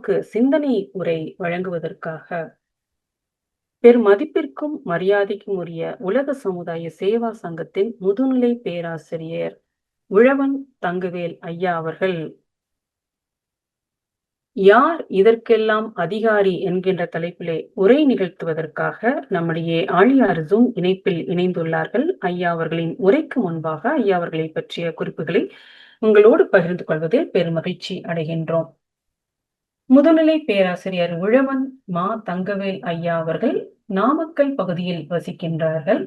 நமக்கு சிந்தனை உரை வழங்குவதற்காக பெருமதிப்பிற்கும் மரியாதைக்கும் உரிய உலக சமுதாய சேவா சங்கத்தின் முதுநிலை பேராசிரியர் உழவன் தங்கவேல் ஐயா அவர்கள் யார் இதற்கெல்லாம் அதிகாரி என்கின்ற தலைப்பிலே உரை நிகழ்த்துவதற்காக நம்முடைய ஆழியார் ஜூம் இணைப்பில் இணைந்துள்ளார்கள். ஐயா அவர்களின் உரைக்கு முன்பாக ஐயா அவர்களை பற்றிய குறிப்புகளை உங்களோடு பகிர்ந்து கொள்வதில் பெருமகிழ்ச்சி அடைகின்றோம். முதுநிலை பேராசிரியர் உழவன் மா தங்கவேல் ஐயா அவர்கள் நாமக்கல் பகுதியில் வசிக்கின்றார்கள்.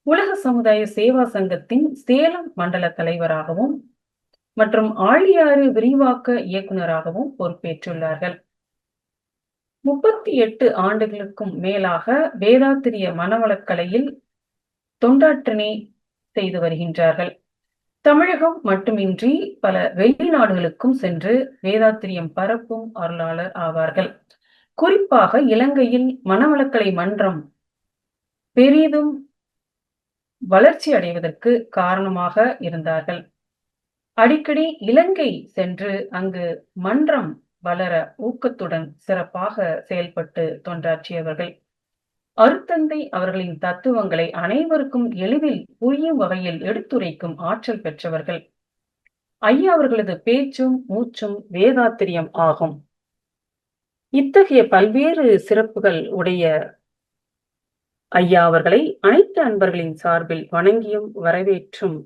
உலக சமுதாய சேவா சங்கத்தின் சேலம் மண்டல தலைவராகவும் மற்றும் ஆழியாறு விரிவாக்க இயக்குநராகவும் பொறுப்பேற்றுள்ளார்கள். 38 ஆண்டுகளுக்கும் மேலாக வேதாத்திரிய மனவளக்கலையில் தொண்டாற்றினை செய்து வருகின்றார்கள். தமிழகம் மட்டுமின்றி பல வெளிநாடுகளுக்கும் சென்று வேதாத்திரியம் பரப்பும் அருளாளர் ஆவார்கள். குறிப்பாக இலங்கையில் மனவளக்கலை மன்றம் பெரிதும் வளர்ச்சி அடைவதற்கு காரணமாக இருந்தார்கள். அடிக்கடி இலங்கை சென்று அங்கு மன்றம் வளர ஊக்கத்துடன் சிறப்பாக செயல்பட்டு தொண்டாற்றியவர்கள். அருத்தந்தை அவர்களின் தத்துவங்களை அனைவருக்கும் எளிதில் புரியும் வகையில் எடுத்துரைக்கும் ஆற்றல் பெற்றவர்கள். ஐயா அவர்களது பேச்சும் மூச்சும் வேதாத்திரியம் ஆகும். இத்தகைய பல்வேறு சிறப்புகள் உடைய ஐயா அவர்களை அனைத்து அன்பர்களின் சார்பில் வணங்கியும் வரவேற்றும்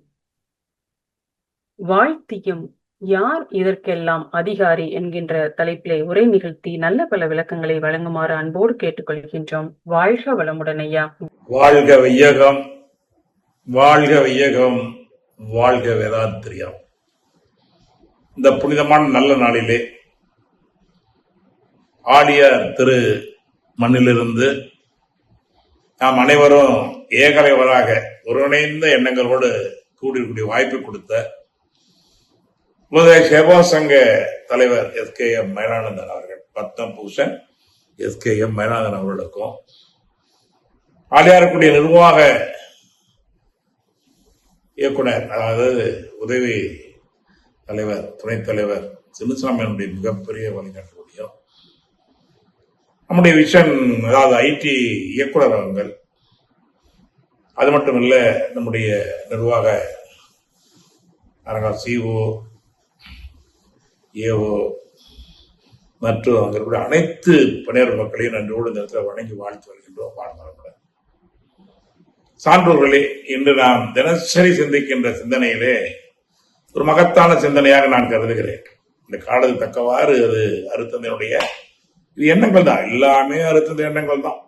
வாழ்த்தியும் யார் இதற்கெல்லாம் அதிகாரி என்கின்ற தலைப்பிலே உரை நிகழ்த்தி நல்ல பல விளக்கங்களை வழங்குமாறு அன்போடு கேட்டுக்கொள்கின்றோம். வாழ்க வளமுடன் ஐயா. வாழ்க வையகம், வாழ்க வையகம், வாழ்க வேதாத்திரியம். இந்த புனிதமான நல்ல நாளிலே ஆழியார் திரு மண்ணிலிருந்து நாம் அனைவரும் ஏகலைவராக ஒருங்கிணைந்த எண்ணங்களோடு கூடிய வாய்ப்பு கொடுத்த சேவா சங்க தலைவர் எஸ்கேஎம் மயிலானந்தன் அவர்கள், பத்தம் பூஷன் எஸ்கேஎம் மயிலானந்தன் அவர்களுக்கும், ஆழியாருக்குடைய நிர்வாக இயக்குனர் அதாவது உதவி தலைவர் துணைத் தலைவர் சின்னசாமியினுடைய மிகப்பெரிய வழிகாட்டக்கூடியும், நம்முடைய விஷன் அதாவது ஐடி இயக்குனர் அவர்கள், அது மட்டுமல்ல நம்முடைய நிர்வாக அரங்கம் சிஓ ஏஓ மற்றும் அங்கே இருக்கக்கூடிய அனைத்து பணியாளர் மக்களையும் நன்றியோடு இந்த இடத்துல வணங்கி வாழ்த்து வருகின்றோம். வாழ்மரமுடன் சான்றோர்களே, இன்று நாம் தினசரி சிந்திக்கின்ற சிந்தனையிலே ஒரு மகத்தான சிந்தனையாக நான் கருதுகிறேன். இந்த காலத்துக்கு தக்கவாறு அது அருத்தந்தையுடைய இது எண்ணங்கள் தான், எல்லாமே அருத்தந்தை எண்ணங்கள் தான்.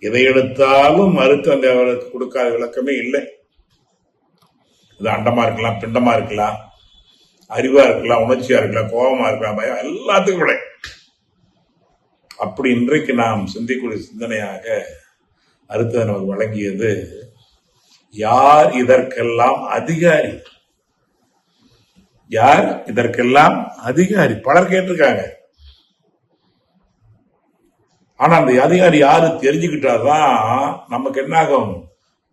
எதை எடுத்தாலும் அருத்தந்தை அவருக்கு கொடுக்காத விளக்கமே இல்லை. இது அண்டமா இருக்கலாம், பிண்டமா இருக்கலாம், அறிவா இருக்கலாம், உணர்ச்சியா இருக்கலாம், கோபமா இருக்கலாம், பயம், எல்லாத்துக்கும் விட அப்படி இன்றைக்கு நாம் சிந்திக்கூடிய சிந்தனையாக அருத்தந்தை நமக்கு வழங்கியது யார் இதற்கெல்லாம் அதிகாரி, யார் இதற்கெல்லாம் அதிகாரி. பலர் கேட்டிருக்காங்க. ஆனா அந்த அதிகாரி யாரு தெரிஞ்சுக்கிட்டாதான் நமக்கு என்னாகும்,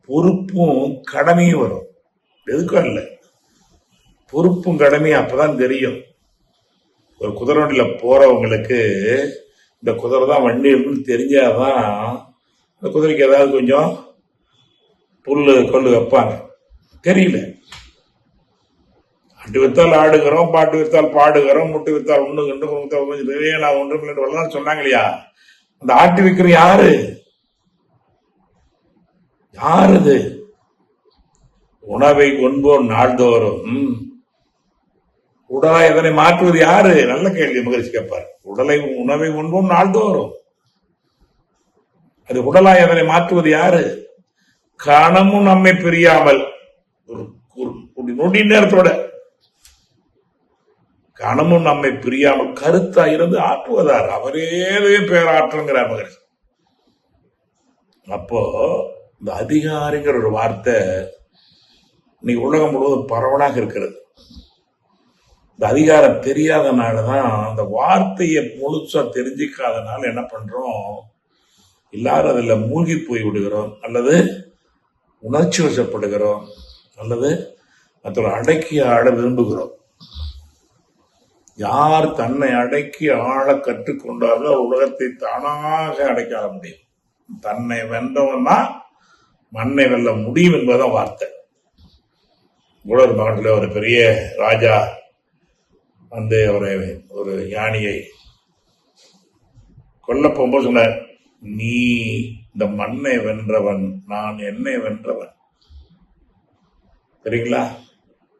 பொறுப்பும் கடமையும் வரும். எதுக்கும் இல்லை, பொறுப்பும் கடமையும் அப்பதான் தெரியும். ஒரு குதிரை வண்டியில போறவங்களுக்கு இந்த குதிரை தான் வண்டி இருக்குன்னு தெரிஞ்சாதான் இந்த குதிரைக்கு ஏதாவது கொஞ்சம் புல்லு கொள்ளு வைப்பாங்க. தெரியல, அட்டு வித்தால் ஆடுகிறோம், பாட்டு வித்தால் பாடுகிறோம், முட்டு வித்தால் ஒண்ணு கண்டு நிறைய நான் ஒன்று சொன்னாங்க இல்லையா. அந்த ஆட்டு விக்கிற யாரு, யாருது? உணவை கொன்போர் நாள்தோறும் உடலாய் அதனை மாற்றுவது யாரு? நல்ல கேள்வி மகிழ்ச்சி கேட்பார். உணவை உண்போம் நாள்தோறும், அது உடலாய் அதனை மாற்றுவது யாரு? கணமும் நம்மை பிரியாமல் நொடி நேரத்தோட கணமும் நம்மை பிரியாமல் கருத்தா இருந்து ஆற்றுவதார். அவரே பேராற்றுங்கிறார் மகிழ்ச்சி. அப்போ இந்த அதிகாரிங்கிற ஒரு வார்த்தை இன்னைக்கு உலகம் முழுவதும் பரவலாக இருக்கிறது. இந்த அதிகாரம் தெரியாதனாலதான், அந்த வார்த்தையை முழுசா தெரிஞ்சிக்காதனால என்ன பண்றோம், எல்லாரும் அதுல மூழ்கி போய் விடுகிறோம், அல்லது உணர்ச்சி வசப்படுகிறோம், அல்லது மற்றொரு அடக்கி ஆட விரும்புகிறோம். யார் தன்னை அடக்கி ஆள கற்றுக்கொண்டார்களோ உலகத்தை தானாக அடக்கி ஆள முடியும். தன்னை வென்றவன் தான் மண்ணை வெல்ல முடியும் என்பதுதான் வார்த்தை. ஒரு மகன்ல ஒரு பெரிய ராஜா வந்து ஒரு யானையை கொல்ல போகும்போது சொன்னார், நீ இந்த மண்ணை வென்றவன், நான் என்னை வென்றவன். சரிங்களா?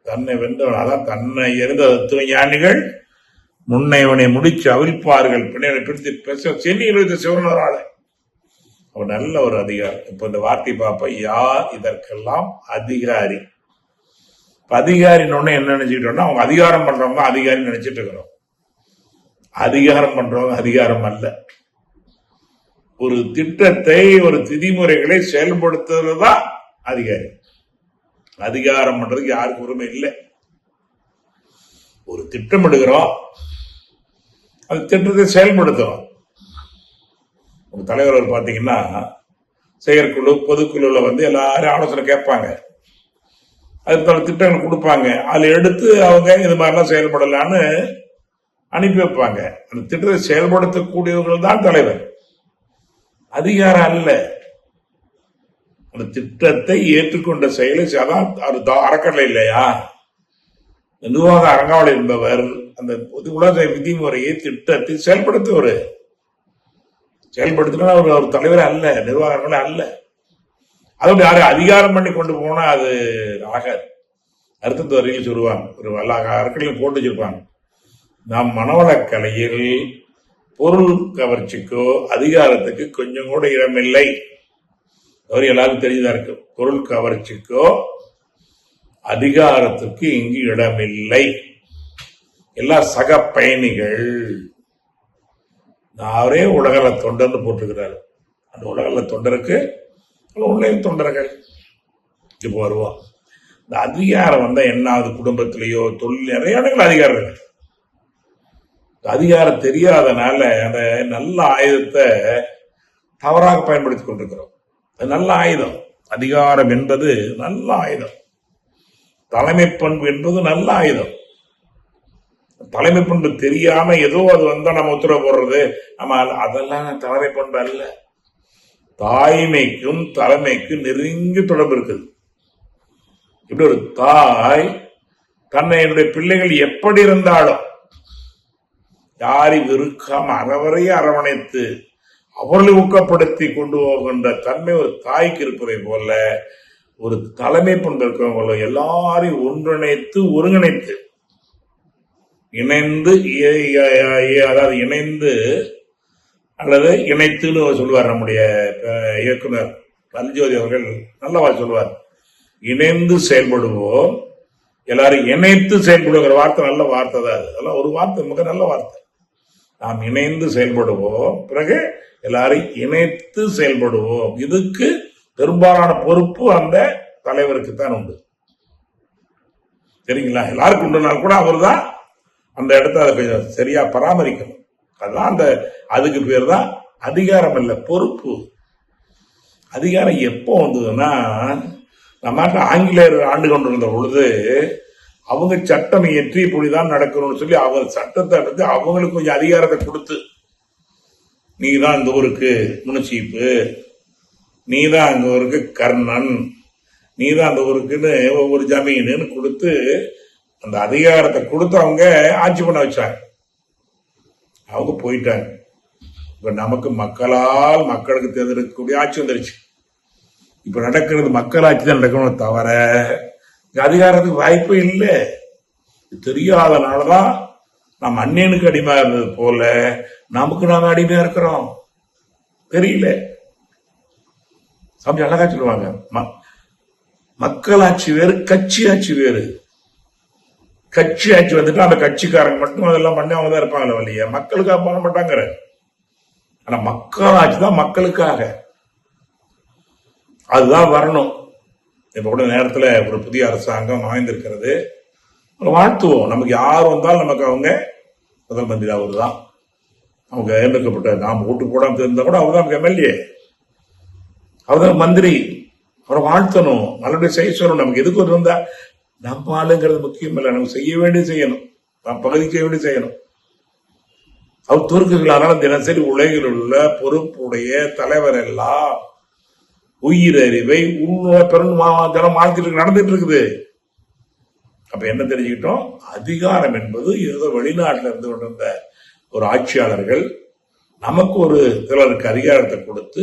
தன்னை வென்றவன். அதான் தன்னை எரிந்த தத்துவ ஞானிகள் முன்னைவனை முடிச்சு அவிழ்ப்பார்கள், பின்னை பிடித்து பேச சென்னையில் வைத்த சிவனரால. அவன் நல்ல ஒரு அதிகாரம். இப்ப இந்த வார்த்தை பார்ப்ப, யார் இதற்கெல்லாம் அதிகாரி. அதிகாரின்னு என்ன நினைச்சுக்கிட்டோம்னா, அவங்க அதிகாரம் பண்றவங்க அதிகாரி நினைச்சிட்டு இருக்கிறோம். அதிகாரம் பண்றவங்க அதிகாரம் அல்ல. ஒரு திட்டத்தை, ஒரு விதிமுறைகளை செயல்படுத்துறதுதான் அதிகாரி. அதிகாரம் பண்றதுக்கு யாருக்கு உரிமை இல்லை. ஒரு திட்டம் எடுக்கிறோம், அந்த திட்டத்தை செயல்படுத்துறோம். ஒரு தலைவர் பாத்தீங்கன்னா செயற்குழு பொதுக்குழுல வந்து எல்லாரும் ஆலோசனை கேட்பாங்க, அதுக்கான திட்டங்கள் கொடுப்பாங்க. அதுல எடுத்து அவங்க இது மாதிரிலாம் செயல்படலான்னு அனுப்பி வைப்பாங்க. அந்த திட்டத்தை செயல்படுத்தக்கூடியவர்கள் தான் தலைவர், அதிகாரம் அல்ல. அந்த திட்டத்தை ஏற்றுக்கொண்ட செயலை அறக்கட்டளை இல்லையா, நிர்வாக அரங்காவலி என்பவர் அந்த உலக விதிமுறையை திட்டத்தை செயல்படுத்துவார். செயல்படுத்தினா அவர் தலைவர் அல்ல, நிர்வாகங்கள் அல்ல. அதோட யாரும் அதிகாரம் பண்ணி கொண்டு போனா அது ஆகாது. அர்த்தத்து வரையில் சொல்லுவாங்க, ஒரு அறக்கட்டளையும் போட்டு வச்சிருப்பாங்க, நாம் மனவளக்கலையில் பொருள் கவர்ச்சிக்கோ அதிகாரத்துக்கு கொஞ்சம் கூட இடமில்லை. அவர் எல்லாருக்கும் தெரியுதா இருக்கு. பொருள் கவர்ச்சிக்கோ அதிகாரத்துக்கு இங்கு இடமில்லை. எல்லா சக பயணிகள். அவரே உலகள தொண்டர்னு போட்டிருக்கிறாரு. அந்த உலகள தொண்டருக்கு உள்ளே தொண்டர்கள். இப்போ வருவோம். இந்த அதிகாரம் வந்தா என்னாவது, குடும்பத்திலேயோ தொழில் நிறைய இடங்கள் அதிகாரம் இருக்கு. அதிகாரம் தெரியாதனால அந்த நல்ல ஆயுதத்தை தவறாக பயன்படுத்திக் கொண்டிருக்கிறோம். அது நல்ல ஆயுதம். அதிகாரம் என்பது நல்ல ஆயுதம். தலைமை பண்பு என்பது நல்ல ஆயுதம். தலைமை பண்பு தெரியாம ஏதோ அது வந்தா நம்ம உத்தரவு போடுறது, நம்ம அதெல்லாம் தலைமை பண்பு அல்ல. தாய்மைக்கும் தலைமைக்கும் நெருங்கி தொடர்பு இருக்குது. இப்படி ஒரு தாய் தன்னை என்னுடைய பிள்ளைகள் எப்படி இருந்தாலும் யாரையும் வெறுக்காம அறவரையே அரவணைத்து அவர்களை ஊக்கப்படுத்தி கொண்டு போகின்ற தன்மை ஒரு தாய்க்கு இருப்பதை போல ஒரு தலைமை பண்பு இருக்கிறவங்கள எல்லாரையும் ஒன்றிணைத்து ஒருங்கிணைத்து இணைந்து, அதாவது இணைந்து அல்லது இணைத்துன்னு சொல்லுவார் நம்முடைய இயக்குனர் நல்ஜோதி அவர்கள். நல்லவா சொல்லுவார், இணைந்து செயல்படுவோம், எல்லாரும் இணைத்து செயல்படுங்கிற வார்த்தை நல்ல வார்த்தை தான். அதெல்லாம் ஒரு வார்த்தை, மிக நல்ல வார்த்தை. நாம் இணைந்து செயல்படுவோம், பிறகு எல்லாரும் இணைத்து செயல்படுவோம். இதுக்கு பெரும்பாலான பொறுப்பு அந்த தலைவருக்கு தான் உண்டு. சரிங்களா? எல்லாருக்கும் உண்டுனாலும் கூட அவர் தான் அந்த இடத்த அதை கொஞ்சம் சரியா பராமரிக்கணும். அதுதான் அதுக்கு பேர் தான் அதிகாரம் இல்ல, பொறுப்பு. அதிகாரம் எப்போ வந்ததுன்னா, நம்ம ஆங்கிலேயர் ஆண்டு கொண்டிருந்த பொழுது அவங்க சட்டம் இயற்றி இப்படிதான் நடக்கணும்னு சொல்லி அவங்க சட்டத்தை எடுத்து அவங்களுக்கு கொஞ்சம் அதிகாரத்தை கொடுத்து, நீதான் இந்த ஊருக்கு முனிச்சீப்பு, நீதான் அங்க ஊருக்கு கர்ணன், நீதான் அந்த ஊருக்குன்னு ஒவ்வொரு ஜமீனுன்னு கொடுத்து அந்த அதிகாரத்தை கொடுத்து அவங்க ஆட்சி பண்ண வச்சாங்க. அவங்க போயிட்டாங்க. இப்ப நமக்கு மக்களால் மக்களுக்கு தேர்ந்தெடுக்கக்கூடிய ஆட்சி வந்துருச்சு. இப்ப நடக்கிறது மக்கள் ஆட்சி தான் நடக்கணும், தவிர அதிகாரத்துக்கு வாய்ப்பு இல்லை. தெரியாதனாலதான் நம்ம அந்நியனுக்கு அடிமையா இருந்தது போல நமக்கு நாம அடிமையா இருக்கிறோம். தெரியல. அப்படி அழகா சொல்லுவாங்க, மக்களாட்சி வேறு, கட்சி ஆட்சி வேறு. கட்சி ஆட்சி வந்துட்டு அந்த கட்சிக்காரங்க மட்டும் அதெல்லாம் பண்ணி அவங்க தான் இருப்பாங்களே வழிய, மக்களுக்காக பண்ண மாட்டாங்க. ஆனா மக்களாட்சி தான் மக்களுக்காக, அதுதான் வரணும். இப்ப கூட நேரத்துல ஒரு புதிய அரசாங்கம் அமைந்திருக்கிறது, வாழ்த்துவோம். நமக்கு யார் வந்தாலும் நமக்கு அவங்க முதல் மந்திரி அவர் தான். அவங்க தேர்ந்தெடுக்கப்பட்ட, நாம் ஓட்டு போடாம தெரிந்தா கூட அவர் தான் எம்எல்ஏ, அவர் தான் மந்திரி. அவரை வாழ்த்தணும், நல்லபடியா செய்ய சொல்லணும். நமக்கு எதுக்கு இருந்தா நம்ம ஆளுங்கிறது முக்கியம் இல்லை, நம்ம செய்ய வேண்டியது செய்யணும். பகுதிக்கு எப்படி செய்யணும்? அவர் துருக்குகளான தினசரி உலகில் உள்ள பொறுப்புடைய தலைவர் எல்லாம் உயிரறிவை பெரும் வாழ்க்கையில் நடந்துட்டு இருக்குது. அப்ப என்ன தெரிஞ்சுக்கிட்டோம்? அதிகாரம் என்பது ஏதோ வெளிநாட்டில் இருந்து கொண்டிருந்த ஒரு ஆட்சியாளர்கள் நமக்கு ஒரு சிலருக்கு அதிகாரத்தை கொடுத்து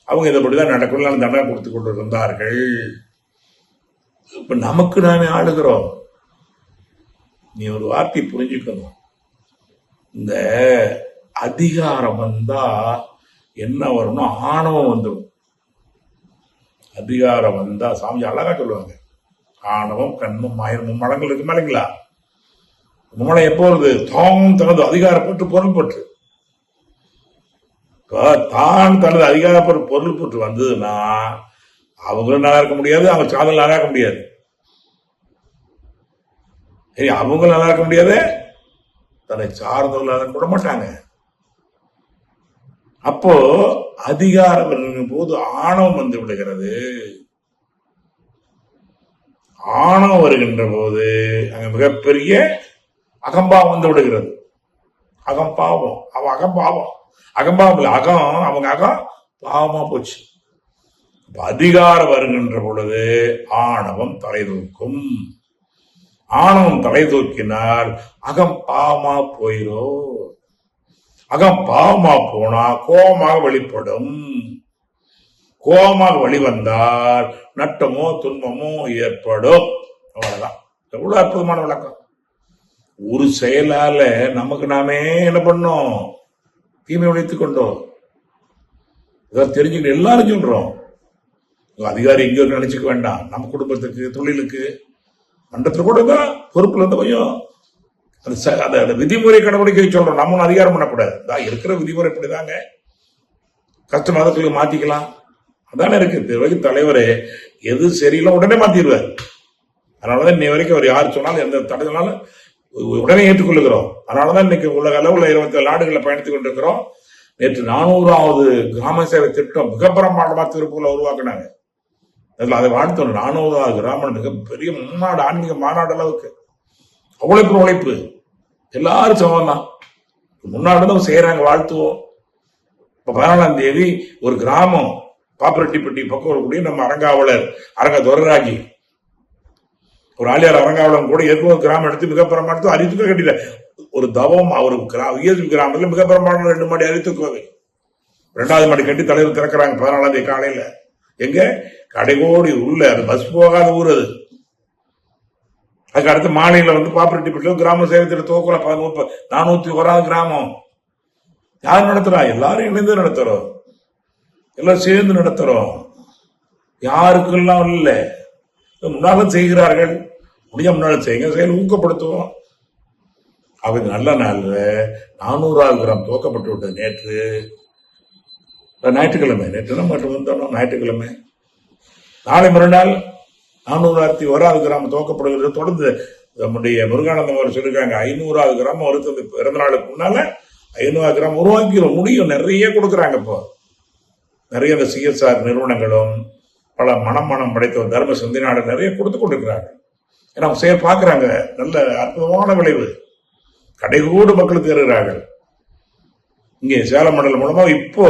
அவங்க இதைப்படிதான் நடக்கணும் தண்டனை கொடுத்து கொண்டு இருந்தார்கள். இப்ப நமக்கு நாமே ஆளுகிறோம். நீ ஒரு வார்த்தை புரிஞ்சுக்கணும். இந்த அதிகாரம் வந்தா என்ன வரும்னா ஆணவம் வந்துடும். அதிகாரம் வந்தா சாமி அழகா சொல்லுவாங்க, ஆணவம் கண்ணும் மாயமும் மலங்கள் இருக்குமா இல்லைங்களா? மலம் எப்போ வருது? தாம் தனது அதிகாரப்பட்டு பொருள்பட்டு தான் தனது அதிகாரப்பட்டு பொருள்பட்டு வந்ததுன்னா அவங்களும் நல்லா இருக்க முடியாது, அவங்க சாதல் நல்லா இருக்க முடியாது. அவங்களும் நல்லா இருக்க முடியாது, தன்னை சார்ந்தவர்கள் கூட மாட்டாங்க. அப்போ அதிகாரம் இருக்கும் போது ஆணவம் வந்து விடுகிறது. ஆணவம் வருகின்ற போது அங்க மிகப்பெரிய அகம்பாவம் வந்து விடுகிறது. அகம்பாவம், அவன் அகம்பாவம், அகம்பாவம் இல்லை, அவங்க அகம் பாவமா போச்சு. அதிகாரம் வருகின்ற பொழுது ஆணவம் தலை தூக்கும். ஆணவம் தலை தூக்கினால் அகம் பாவமா போயிரும். அகம் பாவமா போனா கோபமாக வெளிப்படும். கோபமாக வெளிவந்தால் நட்டமோ துன்பமோ ஏற்படும். அவ்வளவுதான். எவ்வளவு அற்புதமான விளக்கம். ஒரு செயலால நமக்கு நாமே என்ன பண்ணோம்? தீமை விளைத்துக் கொண்டோம். இதை தெரிஞ்சுக்கிட்டு எல்லாரும் சொல்றோம். அதிகாரி எங்கேயோ நினைச்சுக்க வேண்டாம். நம்ம குடும்பத்துக்கு, தொழிலுக்கு, மன்றத்தில் கூட தான் பொறுப்புல இருந்து கொஞ்சம் அந்த விதிமுறை கடைபிடிக்க சொல்றோம். நம்மளும் அதிகாரம் பண்ணக்கூடாது. இருக்கிற விதிமுறை இப்படிதாங்க, கஷ்ட மதத்துக்கு மாத்திக்கலாம், அதானே இருக்கு. தலைவரே எது சரியில்லை உடனே மாத்திடுவார். அதனாலதான் இன்னை வரைக்கும் அவர் யார் சொன்னாலும் எந்த தடைனாலும் உடனே ஏற்றுக்கொள்ளுகிறோம். அதனாலதான் இன்னைக்கு உலக அளவுல 27 நாடுகளில் பயணித்துக் கொண்டிருக்கிறோம். நேற்று 400வது கிராம சேவை திட்டம் மிக பிரமாண்டமா திருப்பூர்ல உருவாக்குனாங்க. அதை வாழ்த்தணும். 400வது கிராமம் மிகப்பெரிய முன்னாடு, ஆன்மீக மாநாடு அளவுக்கு அவ்வளவு உழைப்பு. எல்லாரும் சமம் தான். முன்னாடி செய்யறாங்க, வாழ்த்துவோம். இப்ப 14ஆம் தேதி ஒரு கிராமம் பாப்பரெட்டிப்பட்டி பக்கம் கூடிய நம்ம அரங்காவலர் அரங்க துரராஜி ஒரு ஆளியார் அரங்காவலன் கூட ஏற்கனவே கிராமம் எடுத்து மிக பிரமாணத்தை அறிவித்துக்க கட்டில ஒரு தவம். அவர் கிராமத்தில் மிக பிரமாணம் 2 மாடி அறிவித்து கோவில், 2வது மாடி கட்டி தலைவர் திறக்கிறாங்க 14ஆம் தேதி காலையில. எங்க கடைகோடி உள்ள அது பஸ் போகாத ஊர் அது. அதுக்கு அடுத்த மாநில பாப்பரெட்டிப்பட்டில கிராம சேவத்தில் தோக்கல 401வது கிராமம். யார் நடத்துறா? எல்லாரும் இணைந்து நடத்துறோம், எல்லாரும் சேர்ந்து நடத்துறோம். யாருக்கெல்லாம் இல்லை, முன்னாலும் செய்கிறார்கள். முடிஞ்ச முன்னாலும் செய்யுங்க, செயல் ஊக்கப்படுத்துவோம். அவங்க நல்ல நாள்ல 400வது கிராம் துவக்கப்பட்டு விட்டது நேற்று ஞாயிற்றுக்கிழமை. நேற்று மட்டும் வந்தோம் ஞாயிற்றுக்கிழமை. நாளை மறுநாள் 401வது கிராமம் துவக்கப்படுகிறது. தொடர்ந்து நம்முடைய முருகானந்தம் அவர் சொல்லியிருக்காங்க, 500வது கிராமம் வருது பிறந்த நாளுக்கு முன்னால 500வது கிராமம் உருவாக்கி முடியும். நிறைய கொடுக்குறாங்க. இப்போ நிறைய இந்த சிஎஸ்ஆர் நிறுவனங்களும் பல மனம் படைத்த தர்ம சிந்தனை நிறைய கொடுத்து கொண்டிருக்கிறாங்க. ஏன்னா அவங்க செயல் பார்க்குறாங்க, நல்ல அற்புதமான விளைவு. கடைகூடு மக்களுக்கு ஏறுகிறார்கள். இங்கே சேலம் மண்டலம் மூலமா இப்போ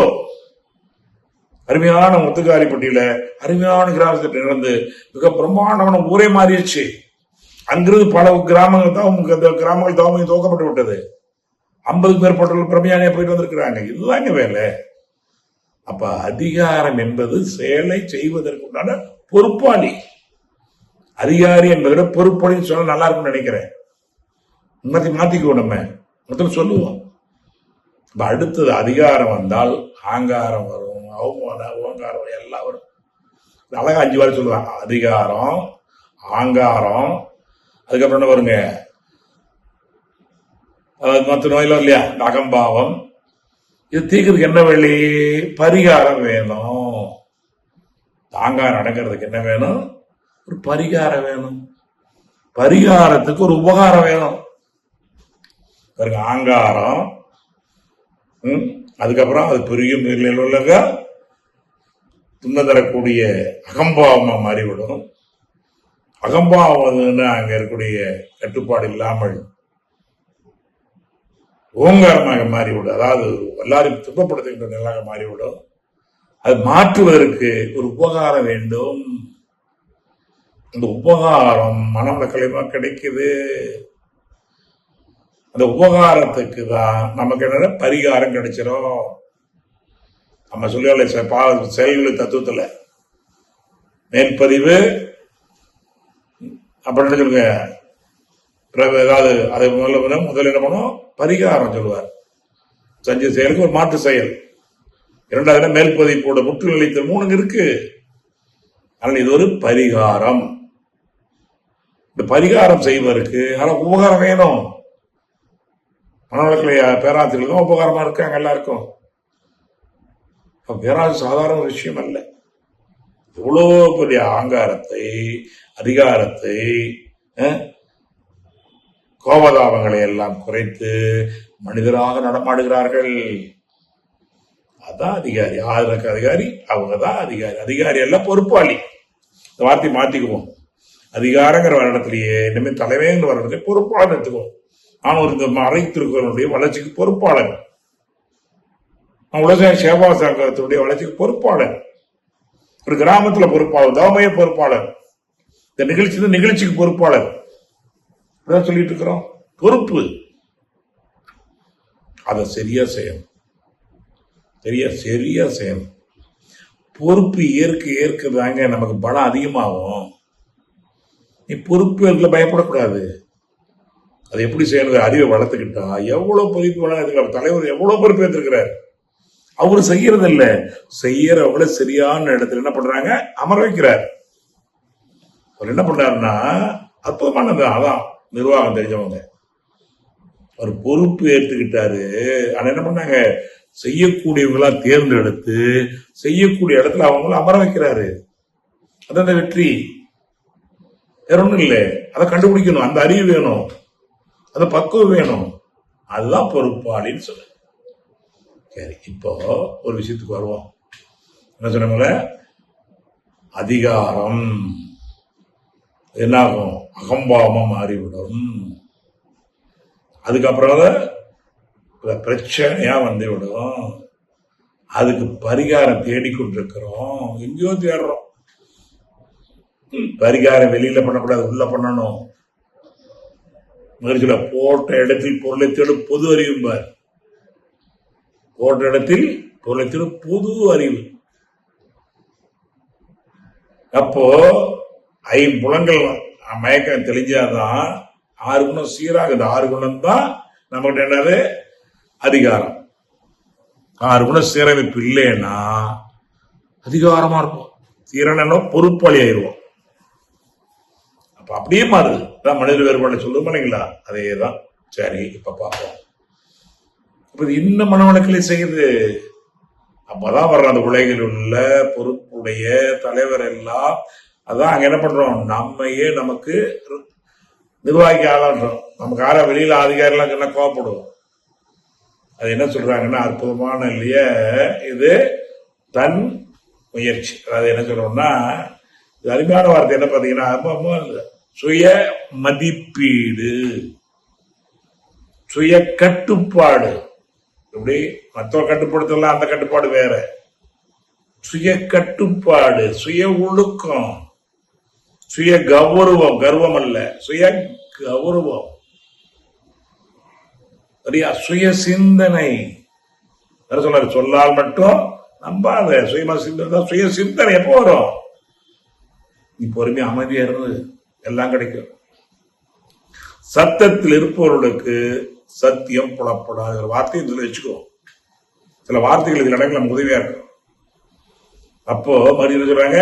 அருமையான முத்துக்காரிப்பட்டியில அருமையான கிராமத்தை நடந்து மிக பிரம்மாண்டமான ஊரே மாறிடுச்சு. அங்கிருந்து பல கிராமங்கள் தான் கிராமங்கள் தவமை துவக்கப்பட்டு விட்டது. 50க்கு மேற்பட்டவர்கள் பிரமையானியா போயிட்டு வந்திருக்கிறாங்க. இதுதாங்க வேலை. அப்ப அதிகாரம் என்பது செயலை செய்வதற்குண்டான பொறுப்பாளி. அதிகாரி என்பதை பொறுப்பாளின்னு சொல்ல நல்லா இருக்கும்னு நினைக்கிறேன். மாத்திக்குவோம், நம்ம மொத்தம் சொல்லுவோம். இப்ப அடுத்தது அதிகாரம் வந்தால் ஆங்காரம் வரும், அவங்காரம் எல்லாம் வரும். அழகா 5 வாரம் சொல்லுவாங்க. அதிகாரம், ஆங்காரம், அதுக்கப்புறம் என்ன வருங்க, மற்ற நோயில இல்லையா இந்த அகம்பாவம். இது தீர்க்கிறதுக்கு என்ன வழி? பரிகாரம் வேணும். தாங்காரம் அடங்கிறதுக்கு என்ன வேணும்? ஒரு பரிகாரம் வேணும். பரிகாரத்துக்கு ஒரு உபகாரம் வேணும். ஆங்காரம், அதுக்கப்புறம் அது பெரிய நீரில் உள்ள துன்பம் தரக்கூடிய அகம்பாவமா மாறிவிடும். அகம்பாவம் அங்க இருக்கக்கூடிய கட்டுப்பாடு இல்லாமல் ஓங்காரமாக மாறிவிடும். அதாவது எல்லாரும் துன்பப்படுத்துகின்ற நிலையாக மாறிவிடும். அது மாற்றுவதற்கு ஒரு உபகாரம் வேண்டும். அந்த உபகாரம் மனவளக்கலைமா கிடைக்குது. அந்த உபகாரத்துக்கு தான் நமக்கு என்ன பரிகாரம் கிடைச்சிடும். நம்ம சொல்லி செயல்களை தத்துவத்துல மேற்பதிவு அப்படின்னு சொல்லுங்க. ஏதாவது அதை முதல்ல என்ன பண்ணும், பரிகாரம் சொல்லுவார். செஞ்ச செயலுக்கு ஒரு மாற்று செயல். இரண்டாவது மேல்பதிப்போட முற்று நிலைத்தல் 3 இருக்கு. ஆனால் இது ஒரு பரிகாரம். இந்த பரிகாரம் செய்வதற்கு ஆனால் உபகாரம் வேணும். மனவளக்கலை பேராசிரியர்களுக்கும் உபகாரமா இருக்காங்க எல்லாருக்கும். பேராசிரியர் சாதாரண விஷயம் அல்ல. இவ்வளோ பெரிய ஆங்காரத்தை, அதிகாரத்தை, கோபதாபங்களை எல்லாம் குறைத்து மனிதராக நடமாடுகிறார்கள். அதான் அதிகாரி. ஆதரக்கு அதிகாரி அவங்க தான் அதிகாரி. அதிகாரி எல்லாம் பொறுப்பாளி. இந்த வார்த்தையை மாத்திக்குவோம். அதிகாரங்கிற வர இடத்துலயே இனிமேல் தலைமைங்கிற வர இடத்துல பொறுப்பாளர் எடுத்துக்குவோம். நான் ஒரு இந்த அரை திருக்குறளுடைய வளர்ச்சிக்கு பொறுப்பாளர். உலக சேவா சங்கத்தினுடைய வளர்ச்சிக்கு பொறுப்பாளர். ஒரு கிராமத்துல பொறுப்பாளர், தவமைய பொறுப்பாளர், இந்த நிகழ்ச்சிக்கு பொறுப்பாளர் சொல்லிட்டு இருக்கிறோம். பொறுப்பு அதை சரியா செய்யணும். சரியா செய்யணும். பொறுப்பு ஏற்க தாங்க நமக்கு பலம் அதிகமாகும். நீ பொறுப்பு ஏற்கல பயப்படக்கூடாது. அது எப்படி செய்யணும்? அறிவை வளர்த்துக்கிட்டா எவ்வளவு பொறுப்பு வளர்த்து தலைவர் எவ்வளவு பொறுப்பு ஏற்றிருக்கிறார். அவரு செய்யறது இல்ல, செய்யறவங்கள சரியான இடத்துல என்ன பண்றாங்க, அமர வைக்கிறார். அவர் என்ன பண்றாருன்னா அற்புதமானது. அதான் நிர்வாகம் தெரிஞ்சவங்க. அவர் பொறுப்பு ஏற்றுக்கிட்டாரு. ஆனா என்ன பண்ணாங்க, செய்யக்கூடியவங்களா தேர்ந்தெடுத்து செய்யக்கூடிய இடத்துல அவங்கள அமர வைக்கிறாரு. அதான் வெற்றி. வேற ஒண்ணும் இல்லை. அதை கண்டுபிடிக்கணும். அந்த அறிவு வேணும், அந்த பக்குவம் வேணும். அதுதான் பொறுப்பாளின்னு சொல்ல. சரி, இப்போ ஒரு விஷயத்துக்கு வருவோம். என்ன சொன்னாங்கள, அதிகாரம் என்னாகும், அகம்பாவமா மாறிவிடும். அதுக்கப்புறம் பிரச்சனையா வந்து விடும். அதுக்கு பரிகாரம் தேடிக்கொண்டிருக்கிறோம். எங்கேயோ தேடுறோம். பரிகாரம் வெளியில பண்ணக்கூடாது, உள்ள பண்ணணும். போட்ட இடத்தில் பொருளை தேடும் பொது அறிவும்பார். போட்ட இடத்தில் பொருளை தேடும் பொது அறிவு. அப்போ 5 புலங்கள் மயக்கம் தெளிஞ்சாதான் 6 குணம் சீராகுது. 6 குணம் தான் நம்மகிட்ட என்னது, அதிகாரம். 6 குணம் சீரமைப்பு இல்லைன்னா அதிகாரமா இருக்கும். சீரன பொறுப்பாளி ஆயிடுவோம். அப்ப அப்படியே மாறுது. மனித வேறுபாடு சொல்லுவோம் இல்லைங்களா, அதேதான். சரி, இப்ப பார்ப்போம். இப்ப என்ன மனவளக்கலை செய்யுது. அப்பதான் வர்ற அந்த உலகில் உள்ள பொறுப்புடைய தலைவர் எல்லாம் அதான் அங்க என்ன பண்றோம், நம்மையே நமக்கு நிர்வாகி ஆளாடுறோம். நமக்கு ஆறா வெளியில அதிகாரிலாம் சொன்னா கோவப்படுவோம். அது என்ன சொல்றாங்கன்னா, அற்புதமான இல்லையே இது தன் முயற்சி. அதாவது என்ன சொல்றோம்னா, இது அருமையான வார்த்தை. என்ன பாத்தீங்கன்னா, சுய மதிப்பீடு, சுய கட்டுப்பாடு. எப்படி மற்றவங்க கட்டுப்படுத்தலாம், அந்த கட்டுப்பாடு வேற. சுய கட்டுப்பாடு, சுய ஒழுக்கம், சுய கௌரவம். கர்வம் அல்ல, சுய கௌரவம். சரியா? சுய சிந்தனை. சொல்லாரு, சொல்லால் மட்டும் நம்பாத. சுயமா சிந்தனை, சுய சிந்தனை எப்போ வரும்? நீ பொறுமையா அமைதியா இருந்து எல்லாம் கிடைக்கும். சத்தத்தில் இருப்பவர்களுக்கு சத்தியம் புலப்படாத வார்த்தையை இதுல வச்சுக்கோ. சில வார்த்தைகள் இதுல இடங்கள் நமக்கு உதவியா இருக்கும். அப்போ மறுபடியும் சொல்றாங்க,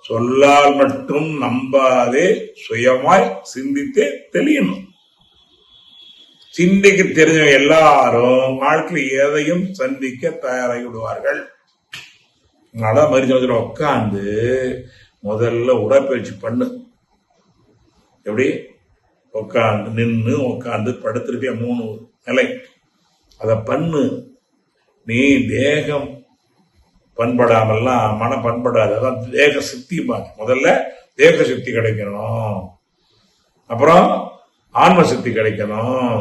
சொல்லால் மட்டும் நம்பாதே, சுயமாய் சிந்தித்தே தெளியணும். சிந்திக்க தெரிஞ்சவங்க எல்லாரும் வாழ்க்கையில் எதையும் சந்திக்க தயாராகி விடுவார்கள். அதனால மறுபடியும் உட்காந்து முதல்ல உடற்பயிற்சி பண்ணு. எப்படி உட்காந்து, நின்று, உட்காந்து, படுத்திருப்பிய 3 நிலை. அதை பண்ணு. நீ தேகம் பண்படாமல்லாம் மனம் பண்படாது. அதான் தேக சக்தி. முதல்ல தேக சக்தி கிடைக்கணும், அப்புறம் ஆன்ம சக்தி கிடைக்கணும்,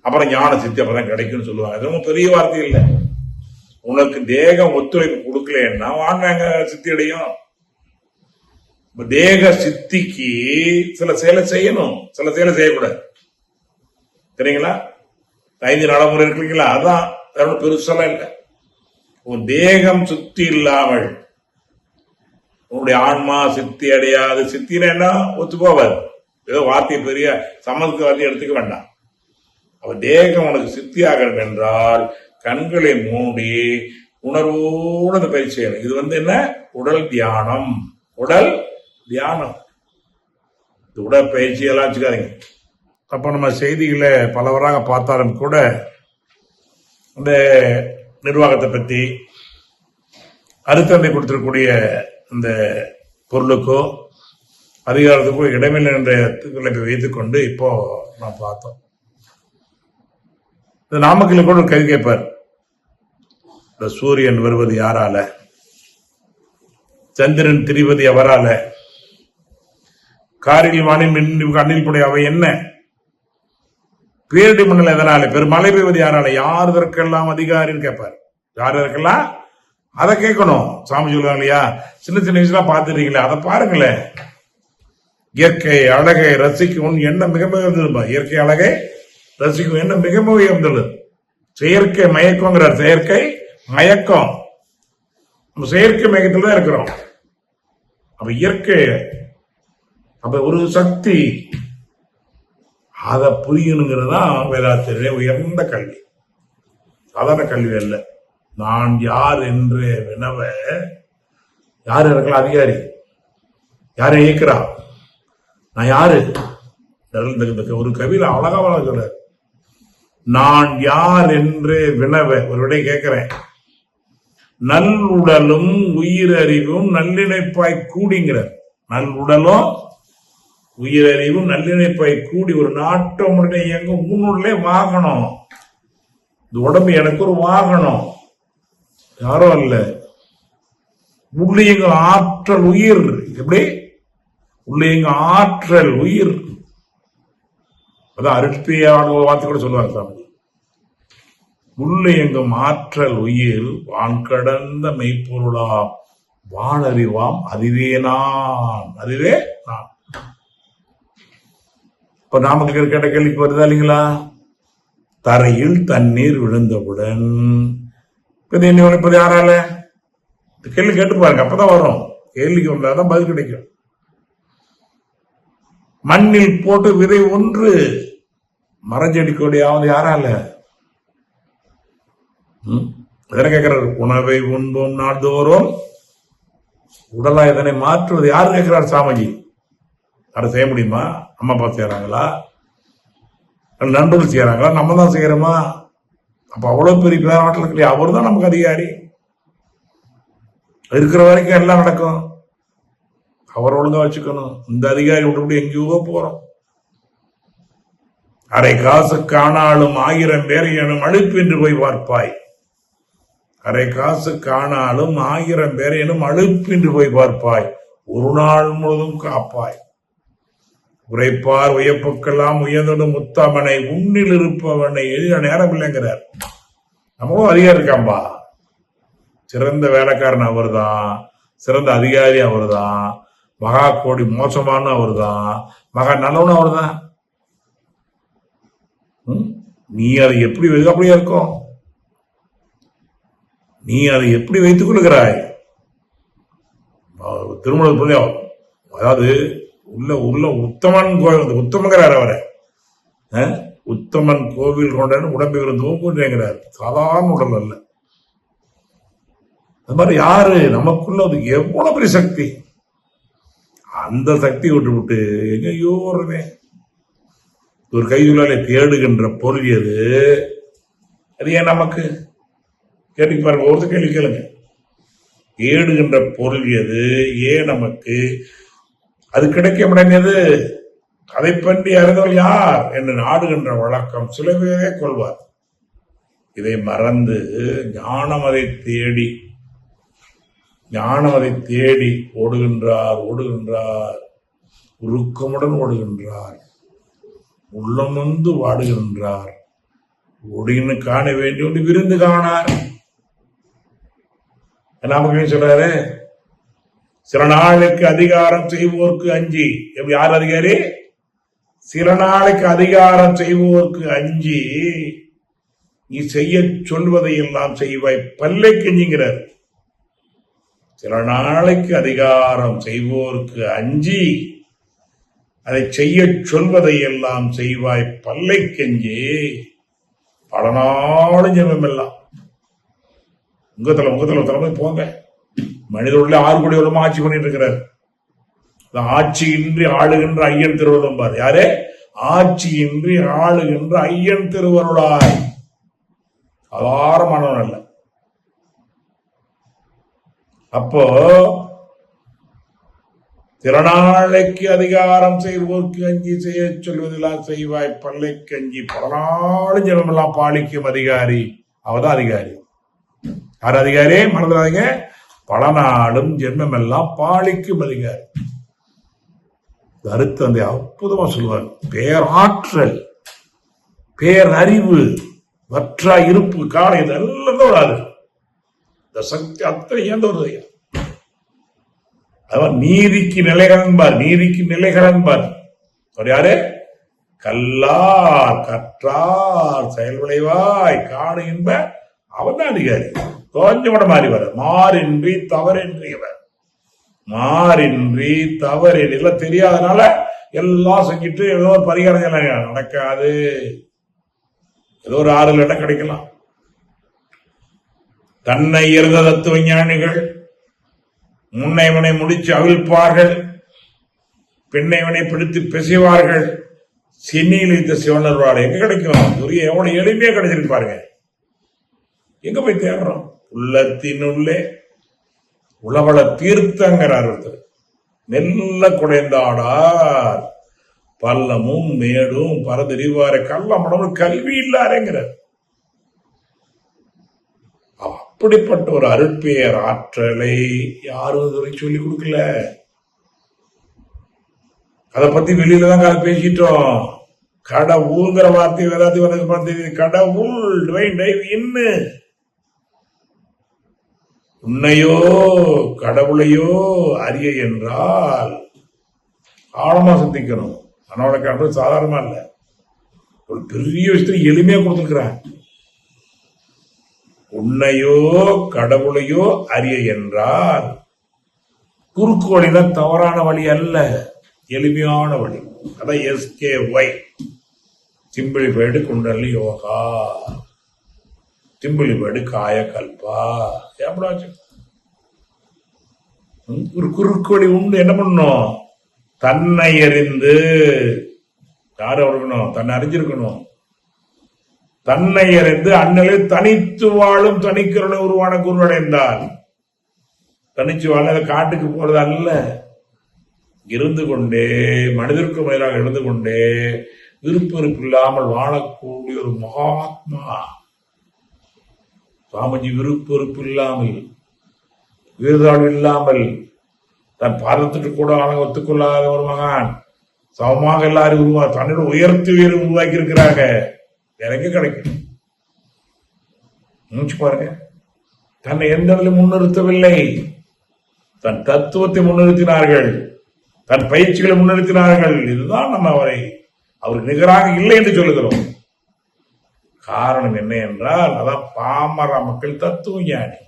அப்புறம் ஞான சித்தி அப்பதான் கிடைக்கும்னு சொல்லுவாங்க. அது ரொம்ப பெரிய வார்த்தை இல்லை. உனக்கு தேகம் ஒத்துழைப்பு கொடுக்கலன்னா வாங்க சித்தி அடையும். தேக சித்திக்கு சில செயலை செய்யணும், சில செயலை செய்யக்கூடாது. சரிங்களா? 5 நடைமுறை இருக்குங்களா? அதான் பெருசெல்லாம் இல்லை. உன் தேகம் சுத்தி இல்லாமல் உன்னுடைய ஆன்மா சித்தி அடையாது. சித்தினா என்ன? ஒத்து போவாது. ஏதோ வார்த்தை பெரிய சமத்துவ வார்த்தை எடுத்துக்க வேண்டாம். அவ தேகம் உனக்கு சித்தி ஆகணும் என்றால் கண்களை மூடி உணர்வோடு அந்த பயிற்சி செய்யணும். இது என்ன? உடல் தியானம். உடல் தியானம். உடற்பயிற்சி எல்லாம் வச்சுக்காதீங்க. அப்ப நம்ம செய்திகளை பலவராக பார்த்தாலும் கூட இந்த நிர்வாகத்தை பத்தி அருத்தந்தை கொடுத்திருக்கக்கூடிய இந்த பொருளுக்கோ அதிகாரத்துக்கோ இடமில்லை என்ற வைத்துக் கொண்டு இப்போ நான் பார்த்தோம். இந்த நாமக்கல்ல கூட ஒரு கவி கேட்பார். இந்த சூரியன் வருவது யாரால, சந்திரன் திரிவது எவரால, காரில் வானில் அணில் புடைய அவை என்ன, பேரடி மணல் எதனால, பெருமழை பெய்வது யாரால, யார் இதற்கெல்லாம் அதிகாரின்னு கேட்பார். யார் இதற்கெல்லாம்? அதை கேட்கணும். சாமி சொல்லுவாங்க இல்லையா, சின்ன சின்ன விஷயம் பார்த்துருக்கீங்களா, அதை பாருங்களேன். இயற்கை அழகை ரசிக்கும் எண்ணம் மிக மிக உயர்ந்தது. இயற்கை அழகை ரசிக்கும் எண்ணம் மிக மிக உயர்ந்தது. செயற்கை மயக்கங்கிறார். செயற்கை மயக்கம். நம்ம செயற்கை மயக்கத்தில் தான் இருக்கிறோம். அப்ப இயற்கை அப்ப ஒரு சக்தி, அதை புரியணுங்கிறதா வேதாத்திலே உயர்ந்த கல்வி. சாதாரண கல்வி அல்ல. நான் யார் என்று வினவ யாரு இருக்கலாம் அதிகாரி, யாரை இயக்கிறா, நான் யாரு? ஒரு கவியில அழகா சொல்ற, நான் யார் என்று வினவ ஒரு விடை கேட்கிறேன். நல்லுடலும் உயிரறிவும் நல்லிணைப்பாய் கூடிங்கிறார். நல்லுடலும் உயிரறிவும் நல்லிணைப்பாய் கூடி ஒரு நாட்டமுடனே இயங்கும் முன்னுள்ளே வாகனம். இந்த உடம்பு எனக்கு ஒரு வாகனம், யாரோ அல்ல. உள்ளியங்க ஆற்றல் உயிர். எப்படி? உள்ளியங்க ஆற்றல் உயிர். அதான் அருட்பியான வார்த்தை கூட சொல்லுவாங்க சாமி. உள்ள எங்கும் ஆற்றல் உயிர் வான் கடந்த மெய்ப்பொருளாம் வானறிவாம் அதுவே நான், அதுவே நான். இப்ப நாமக்கல் கேட்ட கேள்விக்கு வருதா இல்லைங்களா? தரையில் தண்ணீர் விழுந்தவுடன் இப்ப யாரால? கேள்வி கேட்டு பாருங்க, அப்பதான் வரும். கேள்விக்கு வந்தாதான் பதில் கிடைக்கும். மண்ணில் போட்டு விதை ஒன்று மரஞ்செடிக்கொடியாவது யாரால? எதனை கேட்கிறார்? உணவை உண்போம் நாள்தோறும் உடலா இதனை மாற்றுவது யாரு கேட்கிறார்? சாமிஜி. அதை செய்ய முடியுமா? அம்மா அப்பா செய்யறாங்களா, நண்பர்கள் செய்யறாங்களா, நம்ம தான் செய்யறோமா? அப்ப அவ்வளவு பெரிய நாட்டில் கிடையாது, அவர் தான் நமக்கு அதிகாரி. இருக்கிற வரைக்கும் எல்லாம் நடக்கும். அவர் ஒழுங்கா வச்சுக்கணும். இந்த அதிகாரி விட்டு எங்கேயோ போறோம். அரை காசு காணாலும் 1000 பேரை எனும் அழுப்பு என்று போய் பார்ப்பாய். அரை காசு காணாலும் 1000 பேரை எனும் அழுப்பு என்று போய் பார்ப்பாய். ஒரு நாள் முழுதும் காப்பாய். உரைப்பார் உயப்புக்கெல்லாம் உயர்ந்தோடு முத்தமனை உன்னில் இருப்பவனை எழுத நேரம் இல்லைங்கிறார். நமக்கும் அதிகாரி இருக்காம்பா. சிறந்த வேலைக்காரன் அவர் தான், சிறந்த அதிகாரி அவர் தான், மகா கோடி மோசமான அவர் தான், மகா நல்லவனும் அவர் தான். நீ அதை எப்படி அப்படியே இருக்கும்? நீ அதை எப்படி வைத்துக் கொள்கிறாய்? திருமண அதாவது உள்ள உத்தமன் கோவில், உத்தமங்கிறார் அவரை. உத்தமன் கோவில் கொண்ட உடம்பை தூங்குங்கிறார். சாதாரண உடல் அல்ல. அது மாதிரி யாரு நமக்குள்ள அது எவ்வளவு பெரிய சக்தி. அந்த சக்தி விட்டு எங்கேயோ வருமே. ஒரு கைதுலாலே தேடுகின்ற பொருள் எது? அது ஏன் நமக்கு? கேட்டு பாருங்க, ஒருத்தர் கேள்வி கேளுங்க. தேடுகின்ற பொருள் எது? ஏன் நமக்கு? அது கிடைக்க முடியாது. அதை பற்றி அறிந்தவர்கள் யார் என்று நாடுகின்ற வழக்கம் சில பேரே கொள்வார். இதை மறந்து ஞானம் அதை தேடி ஓடுகின்றார். உருக்கமுடன் ஓடுகின்றார். உள்ளமொந்து வாடுகின்றார். ஒடின்னு காண வேண்டிய விருந்து காணார். நமக்கு சொல்றாரு, சில நாளைக்கு அதிகாரம் செய்வோர்க்கு அஞ்சி. எப்படி யார் அதிகாரி? சில நாளைக்கு அதிகாரம் செய்வோர்க்கு அஞ்சி நீ செய்ய சொல்வதை எல்லாம் செய்வாய் பல்லை கெஞ்சிங்கிறார். சில நாளைக்கு அதிகாரம் செய்வோர்க்கு அஞ்சி அதை செய்ய சொல்வதை எல்லாம் செய்வாய் பல்லை கெஞ்சி பல நாளும் ஜெபம் எல்லாம். உங்க தலைமை போங்க. மனிதருள்ள 6 கோடி வருமா ஆட்சி பண்ணிட்டு இருக்கிறார். ஆட்சியின்றி ஆளுகின்ற ஐயன் திருவருளும் பார். யாரே? ஆட்சியின்றி ஆளுகின்ற ஐயன் திருவருளாய். சாதாரணமானவன் அல்ல. அப்போ திறனாளைக்கு அதிகாரம் செய்வோர்க்கு அஞ்சி செய்ய சொல்வதெல்லாம் செய்வாய் பல்லைக்கு அஞ்சி பல நாளும் ஜெபமெல்லாம் பாலிக்கும் அதிகாரி. அவதான் அதிகாரி. யார் அதிகாரி? மறந்துடாதீங்க. பல நாளும் ஜென்மம் எல்லாம் பாலிக்கும் அதிகாரி. கருத்தந்தை அற்புதமா சொல்லுவார். பேராற்றல், பேரறிவு, வற்றா இருப்பு, காலம் இதெல்லாம் தான் வராது. இந்த சக்தி அத்தனை ஏந்த ஒரு அவன் நீதிக்கு நிலைகளன்பார். நீதிக்கு நிலைகளன்பார். அவர் யாரு? கல்லார் கற்றார் செயல் விளைவாய் காணு என்ப அவன் தான் அதிகாரி. கொஞ்சம் கூட மாறி வர மாறின்றி தவறின்றியவர். மாறின்றி தவறின்றி எல்லாம் தெரியாதனால எல்லாம் செஞ்சுட்டு ஏதோ ஒரு பரிகாரம் நடக்காது. ஏதோ ஒரு 6 இடம் கிடைக்கலாம். தன்னை இருந்த தத்துவ ஞானிகள் முன்னைவனை முடிச்சு அவிழ்ப்பார்கள், பெண்ணைவனை பிடித்து பெசுவார்கள். சென்னியில் இந்த சிவனர்வாடு எங்க கிடைக்கும்? துரிய எவ்வளவு எளிமையா கிடைச்சிருப்பாருங்க. எங்க போய் தேடுறோம்? உள்ளத்தினுள்ளே உளவள தீர்த்தங்கிறார் ஒருத்தர். நெல்ல குடைந்தாடார் பள்ளமும் மேடும் பரதறிவார கள்ளமடம் கல்வி இல்லாருங்கிறார். அப்படிப்பட்ட ஒரு அருட்பெயர் ஆற்றலை யாரும் இதுவரை சொல்லிக் கொடுக்கல. அதை பத்தி வெளியில தான் பேசிட்டோம். கடவுள்ங்கிற வார்த்தை வேதாத்தி கடவுள் இன்னு உன்னையோ கடவுளையோ அறிய என்றால் ஆழமா சிந்திக்கணும். அவனோட கடவுள் சாதாரணமா இல்ல, ஒரு பெரிய விஷயத்தை எளிமையா கொடுத்துருக்கிறான். உன்னையோ கடவுளையோ அறிய என்றால் குறுக்கு வழினா தவறான வழி அல்ல, எளிமையான வழி. அதான் SKY சிம்பிளிஃபைடு குண்டலி யோகா, சிம்பிளிஃபைடு காய கல்பா. எப்படாச்சு ஒரு குறுக்கு வழி உண்டு. என்ன பண்ணணும்? தன்னை அறிந்து, யாரு இருக்கணும்? தன்னை அறிஞ்சிருக்கணும். தன்னை அறிந்து அண்ணலில் தனித்து வாழும் தனிக்கருணை உருவான குருவடைந்தால், தனிச்சு வாழ காட்டுக்கு போறது அல்ல, இருந்து கொண்டே மனிதருக்கு மேலாக இருந்து கொண்டே விருப்பம் இல்லாமல் வாழக்கூடிய ஒரு மகாத்மா. சுவாமிஜி விருப்பம் இல்லாமல், வீரதாழ்வு இல்லாமல், தன் பாதத்துக்கு கூட ஒத்துக்கொள்ளாத ஒரு மகான் சமமாக எல்லாரும் தன்னோட உயர்த்து உயர்வு உருவாக்கி இருக்கிறாங்க. எனக்கு கிடைக்கும். நினைச்சு பாருங்க. தன்னை எந்த நிலையும் முன்னிறுத்தவில்லை, தன் தத்துவத்தை முன்னிறுத்தினார்கள், தன் பயிற்சிகளை முன்னிறுத்தினார்கள். இதுதான் நம்ம அவருக்கு நிகராக இல்லை என்று சொல்லுகிறோம். காரணம் என்ன என்றால், அதான் பாமர மக்கள் தத்துவ ஞானி.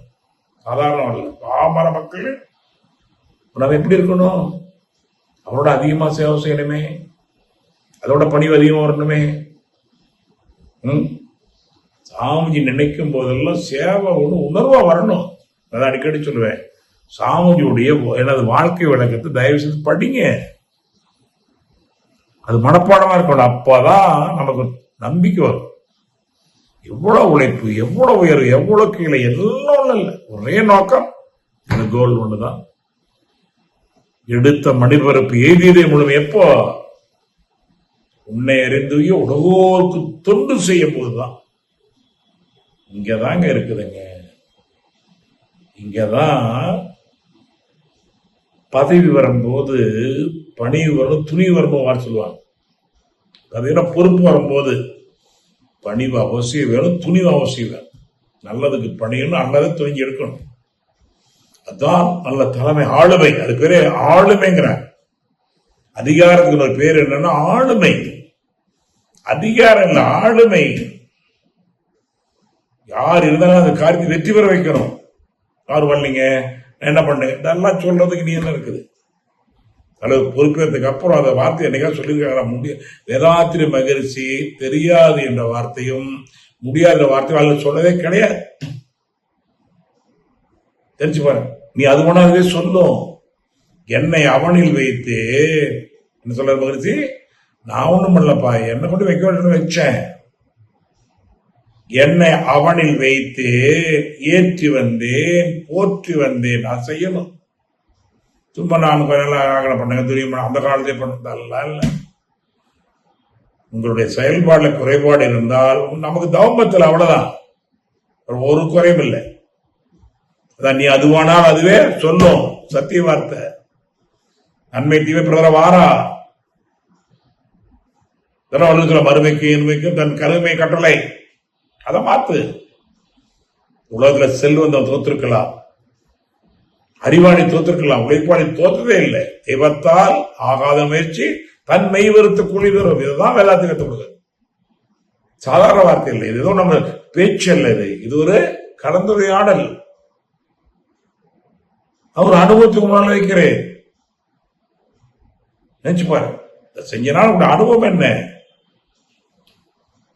சாதாரணம் அல்ல. பாமர மக்கள் நம்ம எப்படி இருக்கணும்? அவரோட அதிகமா சேவை செய்யணுமே, அதோட பணிவு அதிகமா வரணுமே. சாமிஜி நினைக்கும் போதெல்லாம் சேவை ஒன்று உணர்வா வரணும். அதான் அடிக்கடி சொல்லுவேன். சாமிஜியுடைய எனது வாழ்க்கை விளக்கத்தை தயவு செய்து படிங்க. அது மனப்பாடமா இருக்கணும். அப்பதான் நமக்கு நம்பிக்கை வரும். எவ்வளவு உழைப்பு, எவ்வளவு உயர்வு, எவ்வளவு கீழே, எல்லாம் இல்லை. ஒரே நோக்கம், இந்த கோல் ஒண்ணுதான். எடுத்த மணிபரப்பு எய்தியதே முழுமை. எப்போ? உன்னை அறிந்து உலகோருக்கு தொண்டு செய்யும் போதுதான். இங்கதாங்க இருக்குதுங்க. இங்கதான் பதவி வரும்போது பணி வரும், துணி வரும்போது சொல்லுவாங்க. அது பொறுப்பு வரும்போது பணிவு அவசியம் வேணும், துணிவு அவசியம் வேணும். நல்லதுக்கு பணியணும், நல்லதை துணிஞ்சு எடுக்கணும். அதுதான் நல்ல தலைமை, ஆளுமை. அது பேரு ஆளுமைங்கிறார். அதிகாரத்துக்கு ஒரு பேர் என்னன்னா ஆளுமை. அதிகாரம் இல்ல, ஆளுமை. யார் இருந்தாலும் அந்த காரியத்தை வெற்றி பெற வைக்கணும். யார் வரலீங்க, என்ன பண்ணு, இதெல்லாம் சொல்றதுக்கு நீ என்ன இருக்குது? அல்லது பொறுப்பேற்றதுக்கு அப்புறம் அந்த வார்த்தை என்னைக்கா சொல்லியிருக்காங்க. வேதாத்திரி மகரிஷி தெரியாது என்ற வார்த்தையும் முடியாத வார்த்தையும் அதில் சொல்லவே கிடையாது. தெரிஞ்சு பாரு, நீ அது போனாவே சொல்லும். என்னை அவனில் வைத்து என்ன சொல்ற மகரிஷி, நான் ஒண்ணும் பண்ணலப்பா, என்னை கொண்டு வைக்க வேண்டும் வச்சேன். என்னை அவனில் வைத்து ஏற்றி வந்தேன், போற்றி வந்தேன். நான் செய்யணும். சும்மா நான் கொஞ்சம் ஆகலை பண்ணுங்க, துரியம் அந்த காலத்தை பண்ணதெல்லாம் இல்லை. உங்களுடைய செயல்பாடுல குறைபாடு இருந்தால் நமக்கு தவம்பத்தில் அவ்வளவுதான், ஒரு குறையும் இல்லை. அதான் நீ அதுவானால் அதுவே சொல்லும் சத்திய வார்த்தை. நன்மை தீமை பிரதர வாரா மறுமைக்கு இன்மைக்கும் தன் கருமை கட்டளை. அதை மாத்து. உலகத்துல செல்வந்தம் தோத்திருக்கலாம், அறிவாளி தோத்திருக்கலாம், உழைப்பாளி தோற்றதே இல்லை. தெய்வத்தால் ஆகாத முயற்சி தன் மெய் வெறுத்து கூலி தரும். இதுதான் வேதாத்தி கற்றுக். சாதாரண வார்த்தை இல்லை, இது ஏதோ நம்ம பேச்சு அல்ல, இது ஒரு கலந்துரையாடல். அவர் அனுபவத்துக்கு முன்னால் வைக்கிறேன். நினைச்சு பாரு, செஞ்சனால உங்க அனுபவம் என்ன?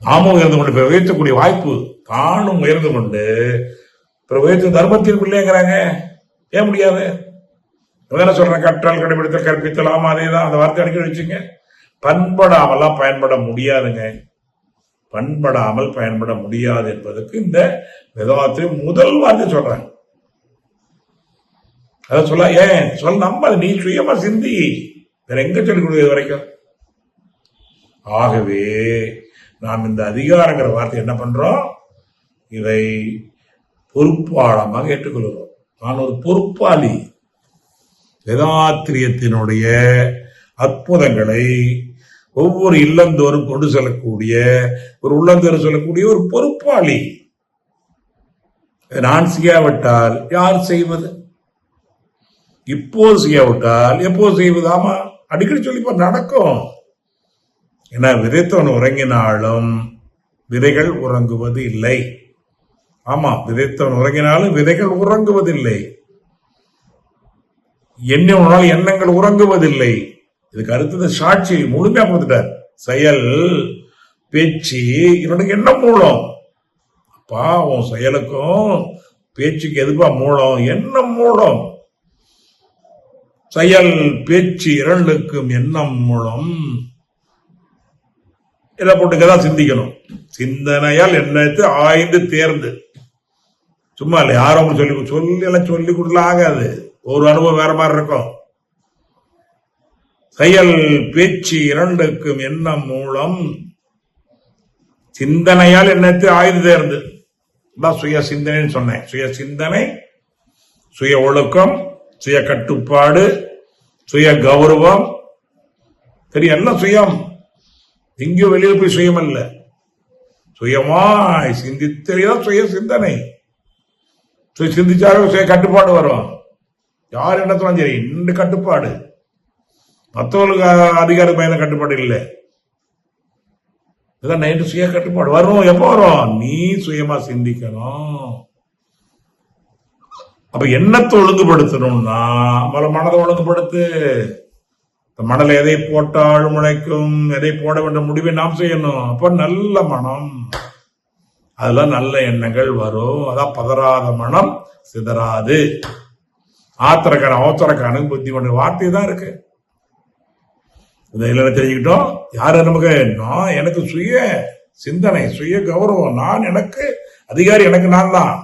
நாமும் உயர்ந்து கொண்டு உயர்த்தக்கூடிய வாய்ப்பு, தானும் உயர்ந்து கொண்டு உயர்த்த தர்மத்தின் பிள்ளைங்கிறாங்க. ஏன் முடியாது? என்ன சொல்றேன், கற்றல் கடைபிடித்தல் கற்பித்தல். ஆமா, அதேதான், அந்த வார்த்தை அடிக்கடி வச்சுங்க. பண்படாமலாம் பயன்பட முடியாதுங்க. பண்படாமல் பயன்பட முடியாது என்பதற்கு இந்த வேதாத்திரி முதல் வார்த்தை சொல்றாங்க. அத சொல்ல ஏன் சொல்ல, நம்ம நீ சுயமா சிந்தி, வேற எங்க சொல்லிக் கொடுக்கிறது வரைக்கும். ஆகவே நாம் இந்த அதிகாரங்கிற வார்த்தை என்ன பண்றோம், இதை பொறுப்பாளமாக ஏற்றுக்கொள்கிறோம். நான் ஒரு பொறுப்பாளி. வேதாத்திரியத்தினுடைய அற்புதங்களை ஒவ்வொரு இல்லந்தோறும் கொண்டு செல்லக்கூடிய ஒரு உள்ளந்தோறும் சொல்லக்கூடிய ஒரு பொறுப்பாளி. நான் செய்யாவிட்டால் யார் செய்வது? இப்போது செய்யாவிட்டால் எப்போது செய்வது? ஆமா, அடிக்கடி சொல்லி நடக்கும். ஏன்னா விதைத்தவன் உறங்கினாலும் விதைகள் உறங்குவது இல்லை. ஆமா, விதைத்தவன் உறங்கினாலும் விதைகள் உறங்குவதில்லை. எண்ணம் எண்ணங்கள் உறங்குவதில்லை. இதுக்கு அடுத்தது சாட்சி முழுமையா கொடுத்துட்டார். செயல் பேச்சு என்னோட எண்ணம் மூலம். அப்பா, உன் செயலுக்கும் பேச்சுக்கு எதுப்பா மூலம்? எண்ணம் மூலம். செயல் பேச்சு இரண்டுக்கும் எண்ணம் மூலம். இதை போட்டுக்கதான் சிந்திக்கணும். சிந்தனையால் எண்ணத்தை ஆய்ந்து தேர்ந்து. சும்மா இல்லை, யாரும் சொல்லி கொடுக்கல ஆகாது. ஒரு அனுபவம் வேற மாதிரி இருக்கும். செயல் பேச்சு இரண்டுக்கும் எண்ணம் மூலம் சிந்தனையால் எண்ணத்தை ஆய்ந்து தேர்ந்து. சுய சிந்தனைன்னு சொன்னேன். சுய சிந்தனை, சுய ஒழுக்கம், சுய கட்டுப்பாடு, சுய கௌரவம். சரி, எல்லாம் சுயம். எங்கேயோ வெளியில் போய் சுயம் அல்ல, சுயமாய் சிந்தித்தான் சுய சிந்தனை. சிந்திச்சாலும் சுய கட்டுப்பாடு வரும். யார் என்ன சொன்னாலும் சரி, இந்த கட்டுப்பாடு. மற்றவர்களுக்கு அதிகார பயண கட்டுப்பாடு இல்லை. இதான் நைட்டு சுய கட்டுப்பாடு வரும். எப்போ வரும்? நீ சுயமா சிந்திக்கணும். அப்ப எண்ணத்தை ஒழுங்குபடுத்தணும்னா மனதை ஒழுங்குபடுத்து. மணல் எதை போட்டாலும் முளைக்கும், எதை போட வேண்டிய முடிவை நாம் செய்யணும். அப்ப நல்ல மனம், அதுல நல்ல எண்ணங்கள் வரும். அதான் பதறாத மனம் சிதறாது. ஆத்திரக்கான புத்தி பண்ண வார்த்தை தான் இருக்கு. இதை தெரிஞ்சுக்கிட்டோம். யாரு நமக்கு? நான் எனக்கு சுய சிந்தனை, சுய கௌரவம். நான் எனக்கு அதிகாரி, எனக்கு நான் தான்.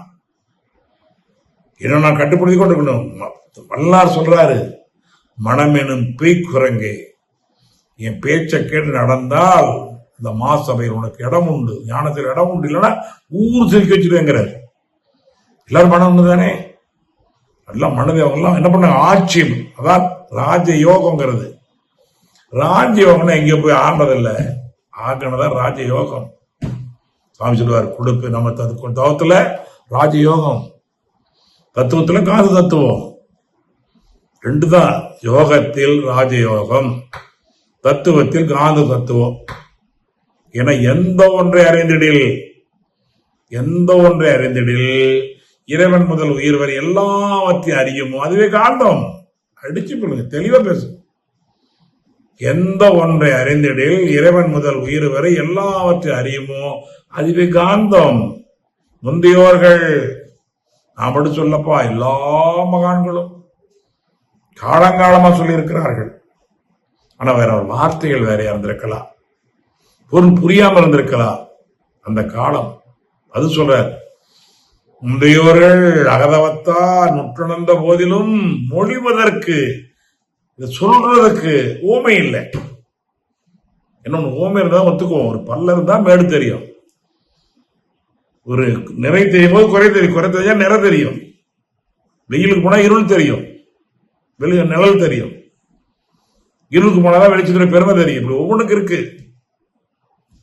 என்ன நான் கட்டுப்படுத்தி கொண்டிருக்கணும். வல்லார் சொல்றாரு, மனம் எனும் பேய்க்குரங்கே, என் பேச்சை கேட்டு நடந்தால் இந்த மாசபையில் உனக்கு இடம் உண்டு, ஞானத்தில் இடம் உண்டு, இல்லைன்னா ஊர் சிரிக்க வச்சிருவேங்கிறார். எல்லாரும் மனம் உண்டு தானே, எல்லாம் மனதேவங்கெல்லாம் என்ன பண்ண ஆட்சியம். அதான் ராஜ யோகம்ங்கிறது. ராஜயோகம்னா எங்கேயும் போய் ஆண்டதில்லை, ஆகினதான் ராஜயோகம். சுவாமி சொல்லுவார், கொடுப்பு நம்ம தத்துவத்துல ராஜயோகம், தத்துவத்துல காது தத்துவம், ரெண்டு தான். யோகத்தில் ராஜயோகம், தத்துவத்தில் காந்த தத்துவம். என எந்த ஒன்றை அறிந்திடில் இறைவன் முதல் உயிர் வரை எல்லாவற்றையும் அறியுமோ அதுவே காந்தம். அடிச்சு போடுங்க, தெளிவா பேசு. எந்த ஒன்றை அறிந்திடில் இறைவன் முதல் உயிர் வரை எல்லாவற்றையும் அறியுமோ அதுவே காந்தம். முந்தையோர்கள் நான் மட்டும் சொல்லப்பா, எல்லா மகான்களும் காலங்காலமா சொல்லி இருக்கிறார்கள். ஆனா வேற ஒரு வார்த்தைகள் வேறையா இருந்திருக்கலாம், பொருள் புரியாம இருந்திருக்கலாம். அந்த காலம் அது சொல்ற, முந்தையோர்கள் அகதவத்தா நுற்றுணர்ந்த போதிலும் மொழிவதற்கு, சொல்றதுக்கு ஓமை இல்லை. இன்னொன்னு, ஓமை இருந்தா ஒத்துக்குவோம். ஒரு பல்ல இருந்தா மேடு தெரியும், ஒரு நிறை தெரியும் போது குறை தெரியும், குறை தெரிஞ்சா நிறை தெரியும். வெயிலுக்கு போனா இருள் தெரியும், நிழல் தெரியும். இருளுக்கு போனாதான் வெளிச்சத்துல பெருமை தெரியும். இப்படி ஒவ்வொன்றுக்கு இருக்கு.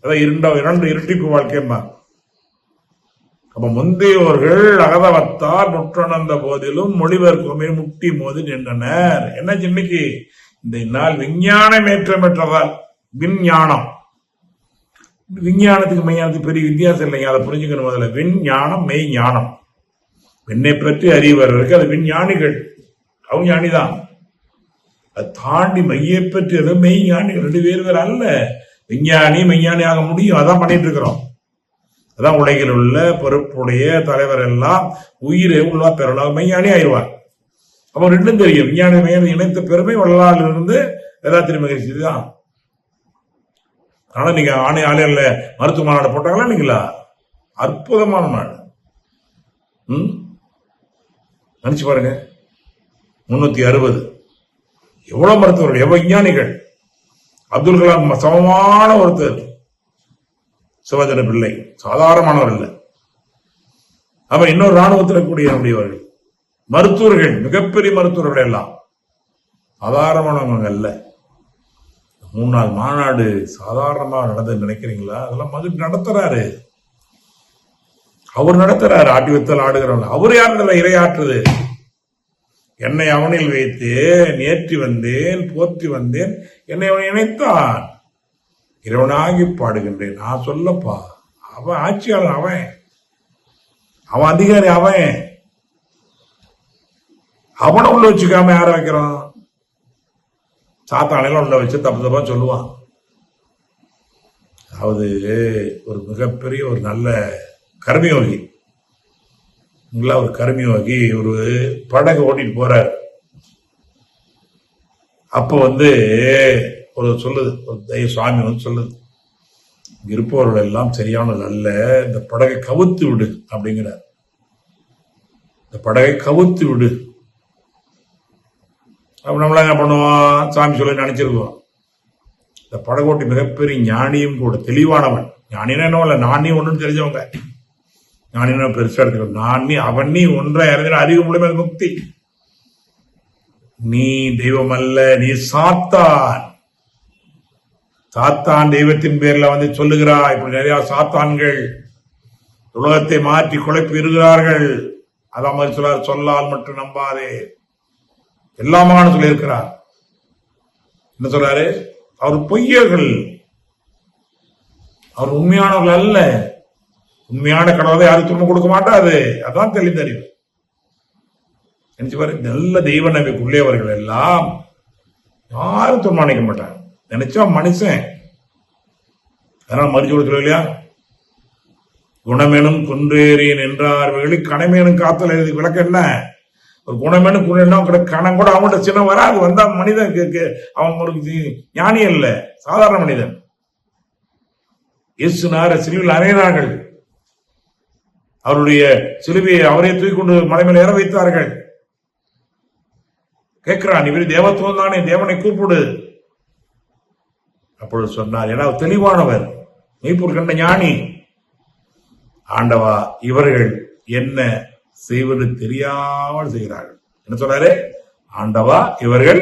அதான் இரண்டு இரட்டிப்பு வாழ்க்கைமா. அப்ப முந்தையோர்கள் அகதவத்தார் நுற்றணர்ந்த போதிலும் மொழிவர்க்குமே முட்டி மோதி நின்றனர். என்ன இன்னைக்கு இந்த நாள் விஞ்ஞானம் ஏற்றம் பெற்றதால், விஞ்ஞானம், விஞ்ஞானத்துக்கு மெய்ஞானத்துக்கு பெரிய வித்தியாசம் இல்லைங்க, அதை புரிஞ்சுக்கணும். முதல்ல விஞ்ஞானம் மெய் ஞானம். என்னை பற்றி அறிவர்களுக்கு அது விஞ்ஞானிகள், அவங்க ஞானிதான். அதை தாண்டி மையை பற்றி அது மெய் ஞானிகள், ரெண்டு பேர் அல்ல. விஞ்ஞானி மெய்ஞானி ஆக முடியும், அதான் பண்ணிட்டு இருக்கிறோம். அதான் உலகில் உள்ள பொறுப்புடைய தலைவர் எல்லாம் உயிரை உள்ள பெறலாம், மெய்ஞானி ஆயிடுவார். அப்போ ரெண்டும் தெரியும். விஞ்ஞானி மெய்ஞானி இணைத்த பெருமை வள்ளலாரில் இருந்து வேதாத்திரி மகிழ்ச்சி தான். ஆனா நீங்க ஆலையில மருத்துவ மாநாடு போட்டாங்களா நீங்களா? அற்புதமான நாடு. நினைச்சு பாருங்க, 360 எவ்வளவு மருத்துவர்கள், எவ்வளவு விஞ்ஞானிகள். அப்துல் கலாம் சமமான ஒருத்தர், சிவஜன பிள்ளை சாதாரணமானவர் இல்லை. அப்ப இன்னொரு ராணுவத்தில் கூடியவர்கள், மருத்துவர்கள், மிகப்பெரிய மருத்துவர்கள் எல்லாம் சாதாரணமானவங்க அல்ல. 3 நாள் மாநாடு சாதாரணமா நடந்து நினைக்கிறீங்களா? அதெல்லாம் மது நடத்துறாரு, அவர் நடத்துறாரு. ஆட்டி வைத்தல் ஆடுகிறவங்க அவரு யாருன்னு இரையாற்றுது. என்னை அவனில் வைத்தேன், ஏற்றி வந்தேன், போற்றி வந்தேன், என்னை அவன் இணைத்தான், இறைவனாகி பாடுகின்றேன். நான் சொல்லப்பா, அவன் ஆட்சியாளர், அவன் அதிகாரி, அவனை உள்ள வச்சுக்காம யார வைக்கிறான்? சாத்தானையில உள்ள வச்சு தப்பு தப்பா சொல்லுவான். அதாவது ஒரு மிகப்பெரிய ஒரு நல்ல கர்மயோகி, ஒரு கர்மயோகி ஒரு படகு ஓட்டிட்டு போறார். அப்ப ஒரு சொல்லுது, ஒரு தெய்வ சுவாமி சொல்லுது, இருப்பவர்கள் எல்லாம் சரியானது அல்ல, இந்த படகை கவுத்து விடு அப்படிங்கிறார். இந்த படகை கவுத்து விடு. அப்ப நம்மள என்ன பண்ணுவோம்? சாமி சொல்லி நினைச்சிருக்கோம். இந்த படகோட்டி மிகப்பெரிய ஞானியும் கூட, தெளிவானவன். ஞானினா என்ன, நானே ஒண்ணுன்னு தெரிஞ்சவங்க. ஞானினா பெருசா எடுத்துக்கணும். நானே அவன் நீ ஒன்றை அறிஞர் அறிவு மூலமே முக்தி. நீ தெய்வம் அல்ல, நீ சாத்தான். சாத்தான் தெய்வத்தின் பேர்ல சொல்லுகிறாய். இப்படி நிறைய சாத்தான்கள் உலகத்தை மாற்றி குழப்பி இருக்கிறார்கள். அதான் மாதிரி சொல்லார், சொல்லால் மட்டும் நம்பாதே. எல்லாமான சொல்லி இருக்கிறார். என்ன சொல்றாரு? அவர் பொய்யர்கள், அவர் உண்மையானவர்கள் அல்ல. உண்மையான கடவுளை யாரும் துன்பம் கொடுக்க மாட்டாது. அதான் தெளிந்தறிவு. நினைச்சு பாரு, நல்ல தெய்வ நம்பிக்கையுள்ளவர்கள் எல்லாம் யாரும் துன்பம் மாட்டாங்க. நினைச்சா மனுஷன். அதனால மறுச்சு கொடுக்கல இல்லையா? குணமேனும் குன்றேறியன் என்றார் வெளி கணமேனும் காத்தல் எழுதி விளக்க என்ன? ஒரு குணமேனும் குணம் கணம் கூட அவங்கள்ட்ட சின்ன வராது. வந்தா மனிதன் அவன் ஒரு ஞானி அல்ல, சாதாரண மனிதன். இயேசுநாதர் சிலுவையில் அறையினார்கள். அவருடைய சிலுவையை அவரே தூக்கி கொண்டு மலை மேல ஏற வைத்தார்கள். கேட்கிறான், இவர் தேவத்துவம் தானே, தேவனை கூப்பிடு. அப்பொழுது சொன்னார், ஏன்னா தெளிவானவர், மெய்ப்பொருள் கண்ட ஞானி. ஆண்டவா, இவர்கள் என்ன செய்வது தெரியாமல் செய்கிறார்கள். என்ன சொல்றாரு? ஆண்டவா, இவர்கள்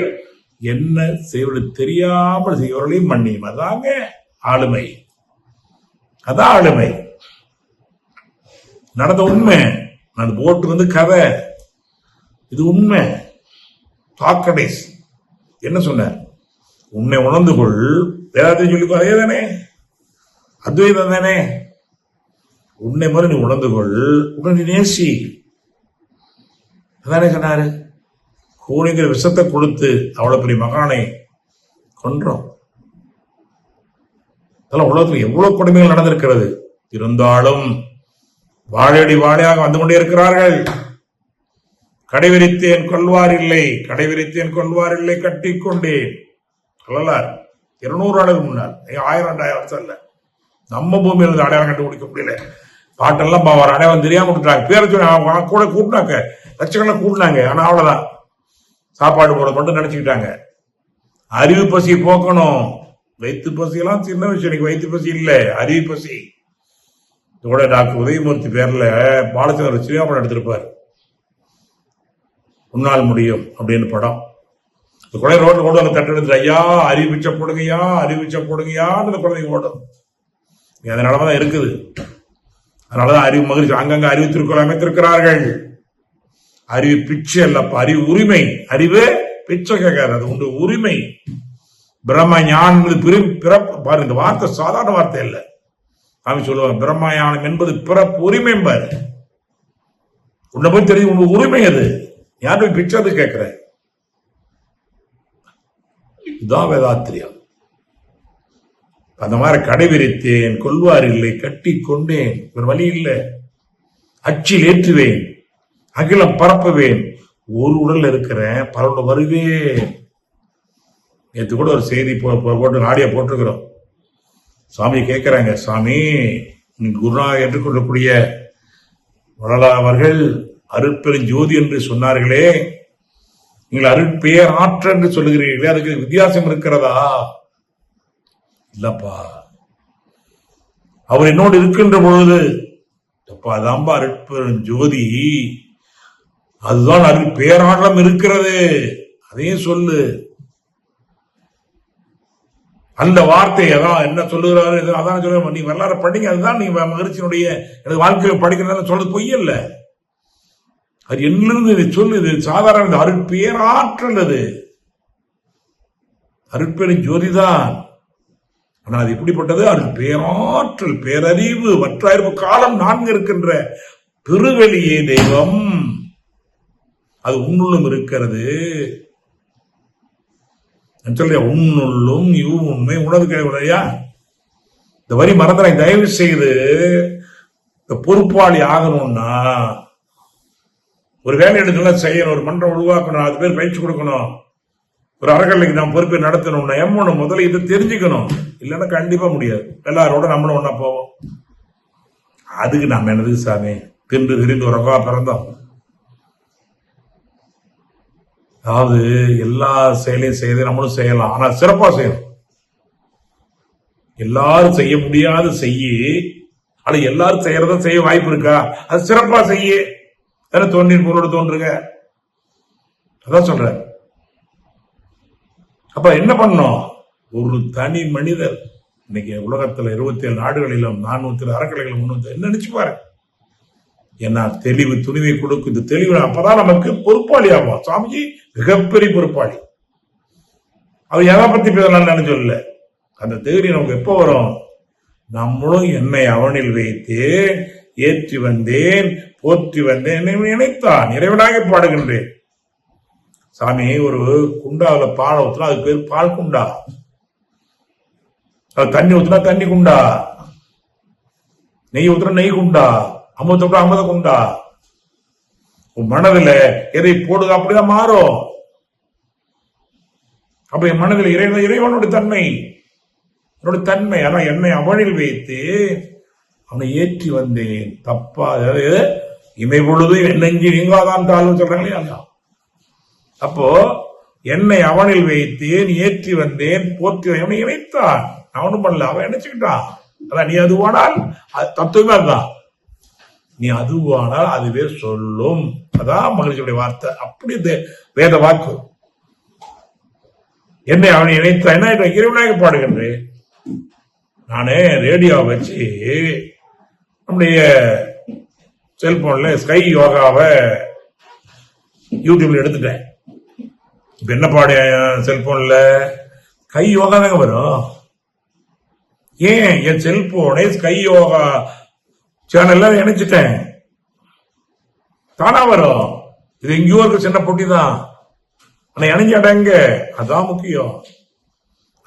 என்ன செய்வது தெரியாமல் செய்வர்களையும் மன்னியும். அதாங்க ஆளுமை, அதான் ஆளுமை. நடந்த உண்மை. நான் போட்டு வந்து கதை, இது உண்மை. சாக்ரடீஸ் என்ன சொன்ன? உன்னை உணர்ந்து கொள். வேதாத்தையும் சொல்லிக்கோ, அதே தானே, அத்வைதம் தானே. உன்னை மாதிரி நீ உணர்ந்து கொள், உன்னை நேசி. அதானே சொன்னாரு. கூலிங்கிற விஷத்தை கொடுத்து அவ்வளவு பெரிய மகானை கொன்றோம். அதெல்லாம் உலகத்தில் எவ்வளவு கொடுமைகள் நடந்திருக்கிறது. இருந்தாலும் வாழையடி வாழையாக வந்து கொண்டே இருக்கிறார்கள். கடைவிரித்தேன் கொள்வார் இல்லை, கடைவிரித்தேன் கொள்வார் இல்லை, கட்டிக்கொண்டேன். சொல்லலார் 200 ஆண்டுகள் முன்னால், 1000 2000 வருஷம் இல்ல. நம்ம பூமியில இருந்து அடையாளம் கண்டுபிடிக்க முடியல. பாட்டெல்லாம் அவர் அடையாளம் தெரியாம விட்டுட்டாங்க. பேர சொல்லி கூட கூட்டினாங்க, லட்சக்கணக்கில் கூட்டினாங்க. ஆனா அவ்வளவுதான், சாப்பாடு போட மட்டும் நினைச்சுக்கிட்டாங்க. அறிவு பசி போக்கணும். வயிற்று பசியெல்லாம் சின்ன விஷயம். இன்னைக்கு வயிற்று பசி இல்ல, அறிவு பசி. இதோட டாக்டர் உதயமூர்த்தி பேர்ல பாலச்சந்திர சினிமா படம் எடுத்திருப்பாரு, உன்னால் முடியும் அப்படின்னு படம். குழந்தை ரோட்ல கொண்டு வந்து தட்டு எடுத்து, ஐயா அறிவிச்ச போடுங்கயா, அறிவிச்ச போடுங்கயான்னு இந்த குழந்தைங்க ஓடும். அதனாலதான் இருக்குது. அதனாலதான் அறிவு மகிழ்ச்சி அங்கங்க அறிவு திருக்குறள் அமைத்திருக்கிறார்கள். அறிவு பிச்சை அல்லப்பா, அறிவு உரிமை. அறிவு பிச்சை கேட்காது, அது உண்டு உரிமை. பிரம்ம ஞானம் பாரு, இந்த வார்த்தை சாதாரண வார்த்தை இல்ல. சாமி சொல்லுவாங்க, பிரம்ம ஞானம் என்பது பிறப்பு உரிமை பாரு. உன்னை போய் தெரியும், உங்க உரிமை அது. யார் போய் பிச்சை கேட்கிற? இதுதான் வேதாத்திரியம். அந்த மாதிரி கடைவிரித்தேன் கொள்வார் இல்லை, கட்டி கொண்டேன், ஒரு வழி இல்லை. அச்சில் ஏற்றுவேன், அகிலம் பரப்புவேன். ஒரு உடல் இருக்கிறேன், பரவ வருவேன். நேற்று கூட ஒரு செய்தி போட்டு ஆடியோ போட்டிருக்கிறோம். சாமி கேட்கிறாங்க, சாமி குருநாதர் ஏற்றுக்கொள்ளக்கூடிய வள்ளலார் அவர்கள் அருட்பெரும் ஜோதி என்று சொன்னார்களே, நீங்கள் அருட்பெயர் ஆற்றல் என்று சொல்லுகிறீர்களே, அதுக்கு வித்தியாசம் இருக்கிறதா? இல்லப்பா, அவர் என்னோடு இருக்கின்ற பொழுது அதான்பா அருட்பெரும் ஜோதி, அதுதான் அருள் பேராளம் இருக்கிறது. அதையும் சொல்லு. அந்த வார்த்தை அதான் என்ன சொல்லுகிறாரு, அதான் சொல்ல. நீ வரலாறு படிங்க, அதுதான் நீ மகிழ்ச்சியினுடைய எனது வாழ்க்கையை படிக்கிறதா சொல்றது பொய்யல்ல. அது என்னன்னு சொல்லு. இது சாதாரண அருட்பேராற்றல், அது அருட்பெரும் ஜோதிதான். ஆனா அது எப்படிப்பட்டது? அருள் பேராற்றல், பேரறிவு, வற்றாயிருப்பு, காலம் 4 இருக்கின்ற பெருவெளியே தெய்வம். அது உன்னுள்ளும் இருக்கிறது. சொல்ல உன்னுள்ளும் இவ் உண்மை உணவு கிடையா? இந்த வரி மறந்துறாங்க. தயவு செய்து இந்த பொறுப்பாளி ஆகணும்னா ஒரு வேலை எடுக்கலாம் செய்யணும், ஒரு மன்றம் உருவாக்கணும், அது பேர் பயிற்சி கொடுக்கணும், ஒரு அறக்கலைக்கு நாம் பொறுப்பை நடத்தணும்னா எம்மனு முதல்ல இதை தெரிஞ்சுக்கணும். இல்லைன்னா கண்டிப்பா முடியாது. எல்லாரோட நம்மளும் ஒன்னா போவோம். அதுக்கு நாம என்னது சாமி தின்று திரிந்து உறவா பிறந்தோம். அதாவது எல்லா செயலையும் செய்து நம்மளும் செய்யலாம், ஆனா சிறப்பா செய்யணும். எல்லாரும் செய்ய முடியாது செய்ய, ஆனா எல்லாரும் செய்யறத செய்ய வாய்ப்பு இருக்கா? அது சிறப்பா செய்ய தானே தோன்றின் பொருளோட தோன்றுங்க. அதான் சொல்ற. அப்ப என்ன பண்ணும்? ஒரு தனி மனிதர் இன்னைக்கு உலகத்துல 27 நாடுகளிலும் 400 அறக்கலைகளும் 300 என்ன நினைச்சு பாரு. ஏன்னா தெளிவு துணிவை கொடுக்கும். இந்த தெளிவு அப்பதான் நமக்கு பொறுப்பாளி ஆகும். சாமிஜி மிகப்பெரிய பொறுப்பாளி. அவர் எதை பத்தி பேசலாம்னு சொல்லல. அந்த தேடி நமக்கு எப்ப வரும்? நம்மளும் என்னை அவனில் வைத்தேன், ஏற்றி வந்தேன், போற்றி வந்தேன், நினைத்தான் இறைவனாக பாடுகின்றேன். சாமி ஒரு குண்டாவில பால் ஊத்துனா அதுக்கு பேர் பால் குண்டா, அது தண்ணி ஊத்துனா தண்ணி குண்டா, நெய் ஊத்துனா நெய் குண்டா, அமுத அமுத குண்டா. உன் மனதில் எதை போடுதோ அப்படிதான் மாறும். அப்ப என் மனதில் இறைவனுடைய தன்மை, என்னுடைய தன்மை. ஆனா என்னை அவனில் வைத்து அவனை ஏற்றி வந்தேன். தப்பா இமை பொழுது என் நெஞ்சு நீங்காதான் தாழ்வு சொல்றாங்களே அதான். அப்போ என்னை அவனில் வைத்தேன், ஏற்றி வந்தேன், போற்றி அவனை இணைத்தான். அவனும் பண்ணல, அவன் நினைச்சுக்கிட்டான். அதான் நீ அதுவானால் தத்துவமே அதுதான். நீ அதுவானால் அதுவே சொல்லும். அதான் மகிழ்ச்சியுடைய வார்த்தை. அப்படி வேத வாக்கு. என்னை அவனை இணைத்தான். என்ன இறைவனாக பாடுகின்றேன். நானே ரேடியோ வச்சு நம்முடைய செல்போன்ல ஸ்கை யோகாவை யூடியூப்ல எடுத்துட்டேன். இப்ப என்ன பாடு செல்போன்ல ஸ்கை யோகா தாங்க வரும். ஏன் என் செல்போனை ஸ்கை யோகா சேனல்ல இணைச்சிட்டேன், தானா வரும். இது எங்கேயோ இருக்க சின்ன பொட்டி தான், ஆனா இணைஞ்சாடங்க. அதான் முக்கியம்.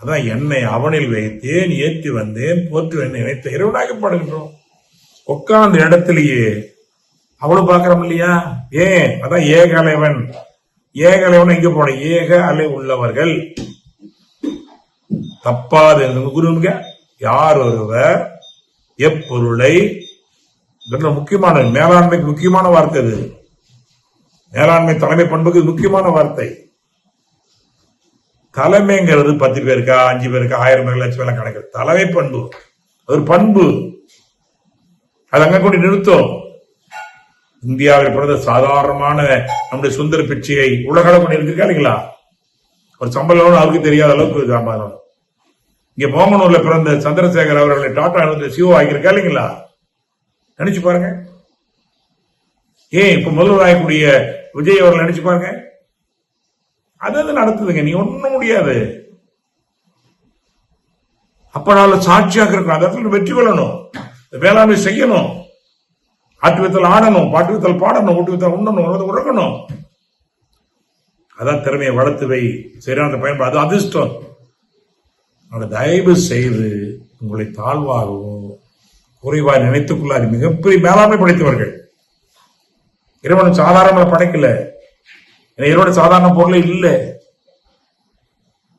அதான் என்னை அவனில் வைத்தேன், ஏற்றி வந்தேன், போற்றுவேன், நினைத்த இறைவனாக்கப்படுகின்றோம். உட்கார்ந்த இடத்திலேயே அவ்வளவு பாக்குறோம் இல்லையா? ஏன்? அதான் ஏக அலைவன். ஏக அலைவன் எங்க போன? ஏக அலை உள்ளவர்கள் தப்பாது குருங்க. யார் ஒருவர் எப்பொருளை, முக்கியமான மேலாண்மைக்கு முக்கியமான வார்த்தை இது. மேலாண்மை தலைமை பண்புக்கு முக்கியமான வார்த்தை. தலைமைங்கிறது 10 பேருக்கா 5 பேருக்கா 1000 பேர் லட்சம் பேர் கணக்கு. தலைமை பண்பு அது ஒரு பண்பு. அது அங்க கொண்டு நிறுத்தும். இந்தியாவில் பிறந்த சாதாரணமான நம்முடைய சுந்தர பிச்சையை உலக அளவு பண்ணி இருக்கா இல்லைங்களா? ஒரு சம்பளம் அவருக்கு தெரியாத அளவுக்கு சம்பாதம். இங்க போமனூர்ல பிறந்த சந்திரசேகர் அவர்களை டாடா சிஓ ஆகியிருக்கா இல்லைங்களா? நினைச்சு பாருங்க. ஏன் இப்ப முதல்வர் ஆகக்கூடிய விஜய் அவர்கள் நினைச்சு பாருங்க. அது நடத்துதுங்க. நீ ஒண்ணும் முடியாது. அப்ப நாள் சாட்சியாக இருக்கணும். அதற்கு வெற்றி கொள்ளணும், வேளாண்மை செய்யணும், ஆட்டு வித்தல் ஆடணும், பாட்டு வித்தல் பாடணும், ஊட்டு வித்தல் உண்ணணும், உறக்கணும். அதான் திறமையை வளர்த்து வை, சரியான பயன்பாடு. அது அதிர்ஷ்டம். தயவு செய்து உங்களை தாழ்வாகவும் குறைவாக நினைத்துக் கொள்ளாது. மிகப்பெரிய மேலாண்மை படைத்தவர்கள். இறைவன் சாதாரண படைக்கல. இறைவனோட சாதாரண பொருளே இல்லை.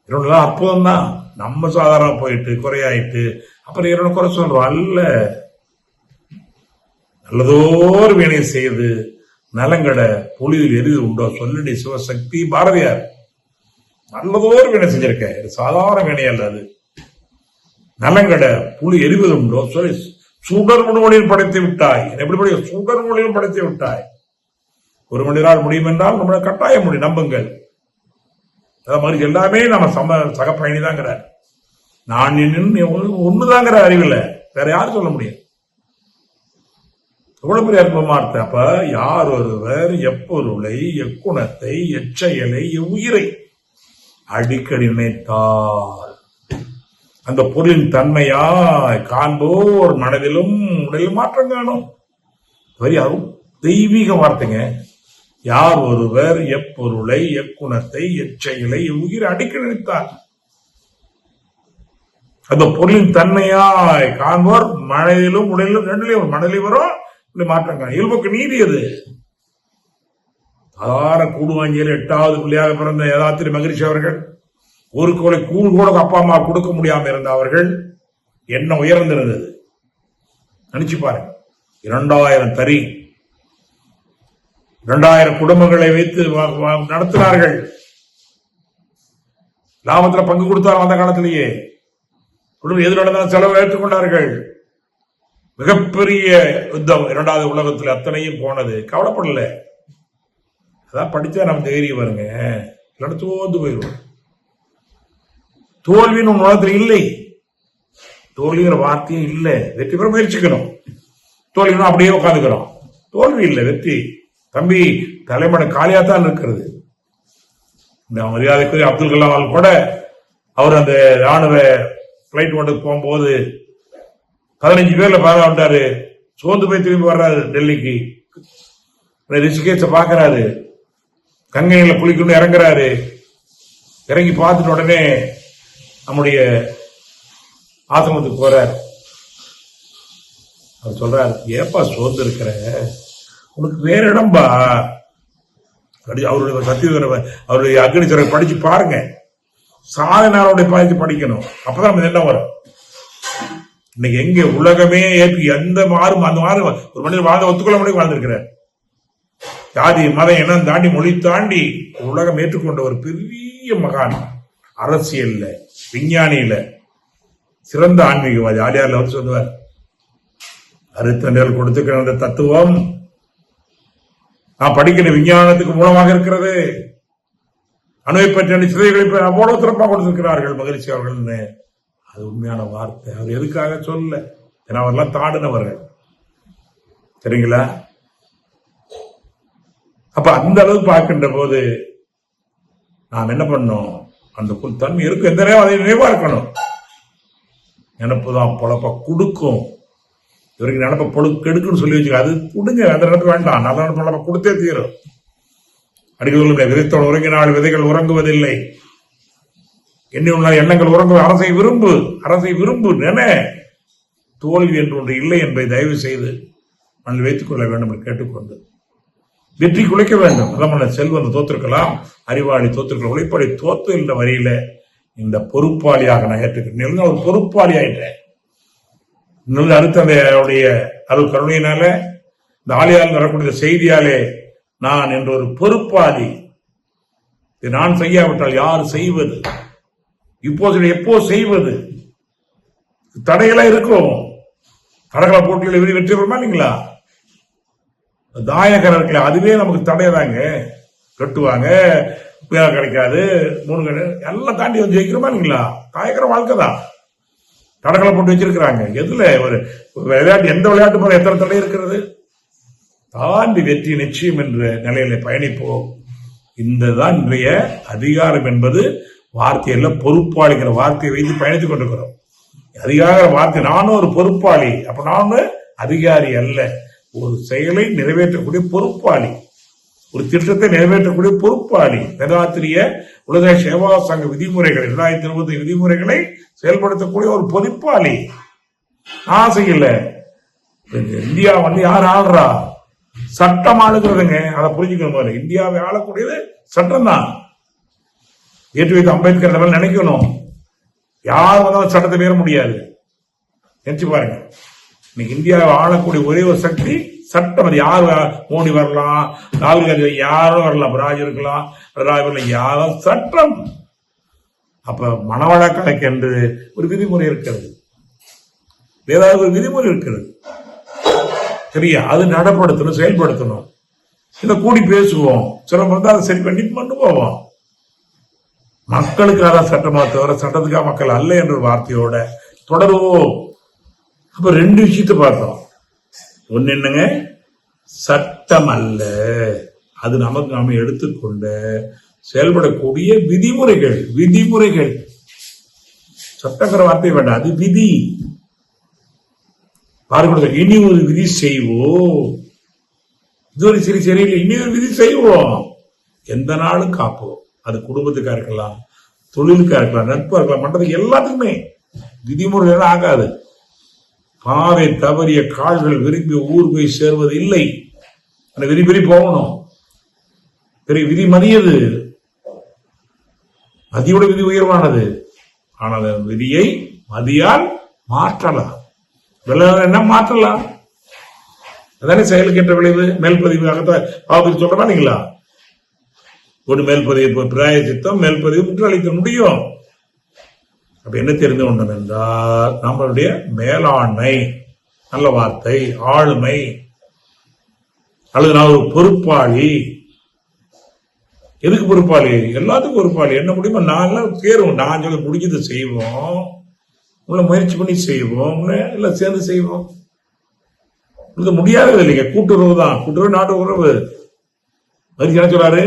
இறைவன் அற்புதம் தான். நம்ம சாதாரண போயிட்டு குறையாயிட்டு அப்புறம் இறைவனை குறை சொல்றோம். அல்ல, நல்லதோர் வினை செய்து நலங்கட புலியில் எரிது உண்டோ சொல்லடி சிவசக்தி பாரதியார். நல்லதோர் வினை செஞ்சிருக்க, சாதாரண வினை அல்ல அது. நலங்கட புலி எரிவது உண்டோ சொல்லி சுடர் மொழியில் படைத்து விட்டாய். எப்படி சுடர் மொழியில் படைத்து விட்டாய். ஒரு மனிதனால் முடியும் என்றால் நம்மள கட்டாய முடியும், நம்புங்கள். மாதிரி எல்லாமே நம்ம சக பயணி தாங்கிறார். நான் ஒண்ணுதாங்கிற அறிவில் வேற யாரும் சொல்ல முடியும். எவ்வளவு பெரிய அற்புதமா இருக்கு. அப்ப யார் ஒருவர் எப்பொருளை, எக்குணத்தை, எச்செயலை, எவ்வுயிரை அடிக்கடி நினைத்தால் அந்த பொருளின் தன்மையாய் காண்போர் மனதிலும் உடலிலும் மாற்றம் காணும். தெய்வீக வார்த்தைங்க. யார் ஒருவர் எப்பொருளை, எக்குணத்தை, எச்செயலை, எவ்வுயிரை அடிக்கடி நினைத்தார் அந்த பொருளின் தன்மையாய் காண்போர் மனதிலும் உடலிலும் ரெண்டுலையும் மனதிலும் வரும் மாற்றம் காணும். இயல்புக்கு நீதி அது. சாதாரண கூடுவாங்கியில் 8வது பிள்ளையாக பிறந்த யதாத்திரி மகிழ்ச்சி அவர்கள் ஒரு கோலை கூழ் கூட அப்பா அம்மா கொடுக்க முடியாம இருந்த அவர்கள் என்ன உயர்ந்திருந்தது நினைச்சு பாருங்க. 2000 தறி 2000 குடும்பங்களை வைத்து நடத்தினார்கள். லாபத்துல பங்கு கொடுத்தார். அந்த காலத்திலேயே குடும்பம் எது நடந்தாலும் செலவு ஏற்றுக்கொண்டார்கள். மிகப்பெரிய யுத்தம் 2வது உலகத்தில் அத்தனையும் போனது. கவலைப்படல. அதான் படிச்சா நம்ம தைரியம் வருங்க. இல்லைன்னா தோந்து போயிடும். தோல்வின்னு உலகத்தில் இல்லை. தோல்விங்கிற வார்த்தையும் இல்லை. வெற்றி பெற முயற்சிக்கணும். தோல்வினா அப்படியே உட்காந்துக்கிறோம். தோல்வி இல்லை, வெற்றி. தம்பி தலைமனை காலியாத்தான் இருக்கிறது. இந்த மரியாதைக்குரிய அப்துல் கலாம் கூட அவர் அந்த ராணுவ பிளைட் ஒன்று போகும்போது 15 பேர்ல பாராட்டாரு. சோர்ந்து போய் திரும்பி வர்றாரு டெல்லிக்கு. ரிஷிகேஷ பாக்குறாரு. கங்கையில குளிக்கணும் இறங்குறாரு. இறங்கி பார்த்துட்டு உடனே நம்முடைய ஆசிரமத்துக்கு போறார். அவர் சொல்றாரு, ஏப்பா சோர்ந்து இருக்கிற, உனக்கு வேற இடம்பா. அவருடைய சத்திய அவருடைய அக்னிச்சரை படிச்சு பாருங்க. சாதனாருடைய பாதித்து படிக்கணும். அப்பதான் நம்ம என்ன வரும். இன்னைக்கு எங்க உலகமே ஏற்பி எந்த மாறும் அந்த மாறும் ஒரு மனிதர் வாழ்ந்த ஒத்துக்கொள்ள முடியும் வாழ்ந்திருக்கிறார். ஜாதி மதம் இனம் தாண்டி மொழி தாண்டி உலகம் ஏற்றுக்கொண்ட ஒரு பெரிய மகான். அரசியல்ல, விஞ்ஞானியில சிறந்த ஆன்மீகவாதி. ஆலியார்ல வந்து சொல்லுவார், அருத்தண்டல் கொடுத்துக்கிற அந்த தத்துவம் நான் படிக்கிற விஞ்ஞானத்துக்கு மூலமாக இருக்கிறது. அணுவை பற்றி சிதைகளை அவ்வளவு சிறப்பாக கொடுத்திருக்கிறார்கள் மகிழ்ச்சி அவர்கள். அது உண்மையான வார்த்தை. அவர் எதுக்காக சொல்ல, ஏன்னா அவர்லாம் தாண்டினவர்கள். சரிங்களா? அப்ப அந்த அளவு பார்க்கின்ற போது நாம் என்ன பண்ணோம், அந்த தன்மை இருக்கும், எந்த நேரம் அதை நினைவா இருக்கணும். நினப்புதான் பொழப்ப கொடுக்கும். இவருக்கு நினப்ப பொழுது கெடுக்குன்னு சொல்லி வச்சுக்க, அது கொடுங்க, அந்த நினப்பு வேண்டாம், நல்ல நினப்பு நம்ம கொடுத்தே தீரும். அடிக்கடி விதைத்தோடு உறங்கினால் விதைகள் உறங்குவதில்லை, எண்ணங்கள் உறங்குவது. அரசை விரும்பு, அரசை விரும்பு, நின தோல்வி என்று ஒன்று இல்லை என்பதை தயவு செய்து மனதில் வைத்துக் கொள்ள வேண்டும் என்று கேட்டுக்கொண்டு வெற்றி குலைக்க வேண்டும். அதான் செல்வன் தோத்திருக்கலாம், அறிவாளி தோத்திருக்கலாம், உழைப்பாளி தோத்து என்ற வரியில இந்த பொறுப்பாளியாக நான் ஏற்றுக்கிறேன். ஒரு பொறுப்பாளி ஆயிட்டேன். அடுத்தவருடைய அருள் கருணையினால இந்த ஆலயால் வரக்கூடிய செய்தியாலே நான் என்ற ஒரு பொறுப்பாளி. நான் செய்யாவிட்டால் யார் செய்வது, இப்போது எப்போ செய்வது? தடையெல்லாம் இருக்கும். தடகள போட்டியில் வெற்றி பெறுமா இல்லைங்களா? தாயகர் இருக்கல, அதுவே நமக்கு தடையதாங்க. கட்டுவாங்க, கிடைக்காது, 3 எல்லாம் தாண்டி வந்து ஜெயிக்கிறோமா இல்லைங்களா? தாயகர வாழ்க்கை தான். தடகள போட்டு வச்சிருக்கிறாங்க. எதுல ஒரு விளையாட்டு, எந்த விளையாட்டு போல எத்தனை தடை இருக்கிறது? தாண்டி வெற்றி நிச்சயம் என்ற நிலையில பயணிப்போம். இந்ததான் இன்றைய அதிகாரம் என்பது வார்த்தையில பொறுப்பாளிங்கிற வார்த்தையை வைத்து பயணித்துக் கொண்டிருக்கிறோம். அதிகார வார்த்தை, நானும் ஒரு பொறுப்பாளி. அப்ப நானும் அதிகாரி அல்ல, ஒரு செயலை நிறைவேற்றக்கூடிய பொறுப்பாளி, ஒரு திட்டத்தை நிறைவேற்றக்கூடிய பொறுப்பாளி. வேதாத்திரிய உலக சேவா சங்க விதிமுறைகள் 2020 விதிமுறைகளை செயல்படுத்தக்கூடிய ஒரு பொறுப்பாளி. நான் செய்யல. இந்தியா யார் ஆள்றா? சட்டம் ஆளுகிறதுங்க. அதை புரிஞ்சுக்கணும். இந்தியாவை ஆளக்கூடியது சட்டம் தான். ஏற்று வைத்த அம்பேத்கர் நினைக்கணும். யார் வந்தாலும் சட்டத்தை மீற முடியாது. நினைச்சு பாருங்க. இன்னைக்கு இந்தியாவை ஆளக்கூடிய ஒரே ஒரு சக்தி சட்டம். அது யார், மோடி வரலாம், ராகுல் காந்தி யாரும் வரலாம், ராஜ் இருக்கலாம், யாரும் சட்டம். அப்ப மனவள கணக்கு என்று ஒரு விதிமுறை இருக்கிறது, ஏதாவது ஒரு விதிமுறை இருக்கிறது. சரியா? அது நடப்படுத்தணும், செயல்படுத்தணும். இல்ல கூடி பேசுவோம், சிரமம் இருந்தா அதை சரி பண்ணி போவோம். மக்களுக்காக சட்டமா தவிர சட்டத்துக்காக மக்கள் அல்ல என்ற வார்த்தையோட தொடருவோம். அப்ப 2 விஷயத்தை பார்த்தோம். ஒன்னு என்னங்க, சட்டம் அல்ல, அது நமக்கு நாம எடுத்துக்கொண்ட செயல்படக்கூடிய விதிமுறைகள். விதிமுறைகள், சட்டங்கிற வார்த்தை வேண்டாம், அது விதி. பாருங்க, இனி ஒரு விதி செய்வோம், இது ஒரு சரியில்லை, இனி ஒரு விதி செய்வோம், எந்த நாளும் காப்போம். அது குடும்பத்துக்கா இருக்கலாம், தொழிலுக்கா இருக்கலாம், நட்பா இருக்கலாம், மற்றதுக்கு எல்லாத்துக்குமே விதிமுறைகள் ஆகாது. பாதை தவறிய கால்கள் விரும்பி ஊர் போய் சேர்வது இல்லை. அந்த விதி போகணும். பெரிய விதி மதியது, மதியோட விதி உயர்வானது. ஆனால் விதியை மதியால் மாற்றலாம். என்ன மாற்றலாம்? அதானே செயலுக்கு என்ற விளைவு. மேல்பதிவு அகத்த சொல்றமா இல்லைங்களா? ஒரு மேல்பதிவு பிராய சித்தம், மேல்பதிவு முற்றளிக்க முடியும். அப்ப என்ன தெரிந்து கொண்டோம் என்றால், நம்மளுடைய மேலாண்மை, நல்ல வார்த்தை, ஆளுமை, அல்லது நான் ஒரு பொறுப்பாளி. எதுக்கு பொறுப்பாளி? எல்லாத்துக்கும் பொறுப்பாளி. என்ன முடியுமோ நான் எல்லாம் தேர்வோம். நான் சொல்ல முடிஞ்சதை செய்வோம், உள்ள முயற்சி பண்ணி செய்வோம், இல்ல சேர்ந்து செய்வோம். இது முடியாதது இல்லைங்க, கூட்டுறவு தான். கூட்டுறவு நாட்டு உறவு. அதுக்கு என்ன சொல்றாரு?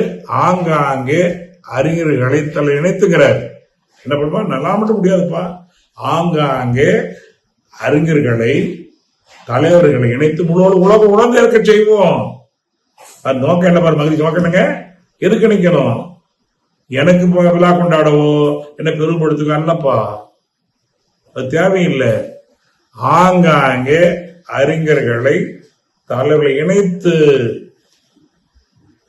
ஆங்காங்கே அறிஞர்களை தலை இணைத்துக்கிறார். என்ன பண்ணுவா? நல்லா மட்டும் முடியாதுப்பா, ஆங்காங்கே அறிஞர்களை, தலைவர்களை இணைத்து முழு உலகம் உணர்ந்து இருக்க செய்வோம். அது நோக்கம் என்ன பாரு, மகிழ்ச்சி நோக்கம் என்னங்க? எதுக்கு நிக்கணும்? எனக்கு விழா கொண்டாடவோ என்ன பெருமைப்படுத்துக்க அல்லப்பா, அது தேவையில்லை. ஆங்காங்கே அறிஞர்களை, தலைவர்களை இணைத்து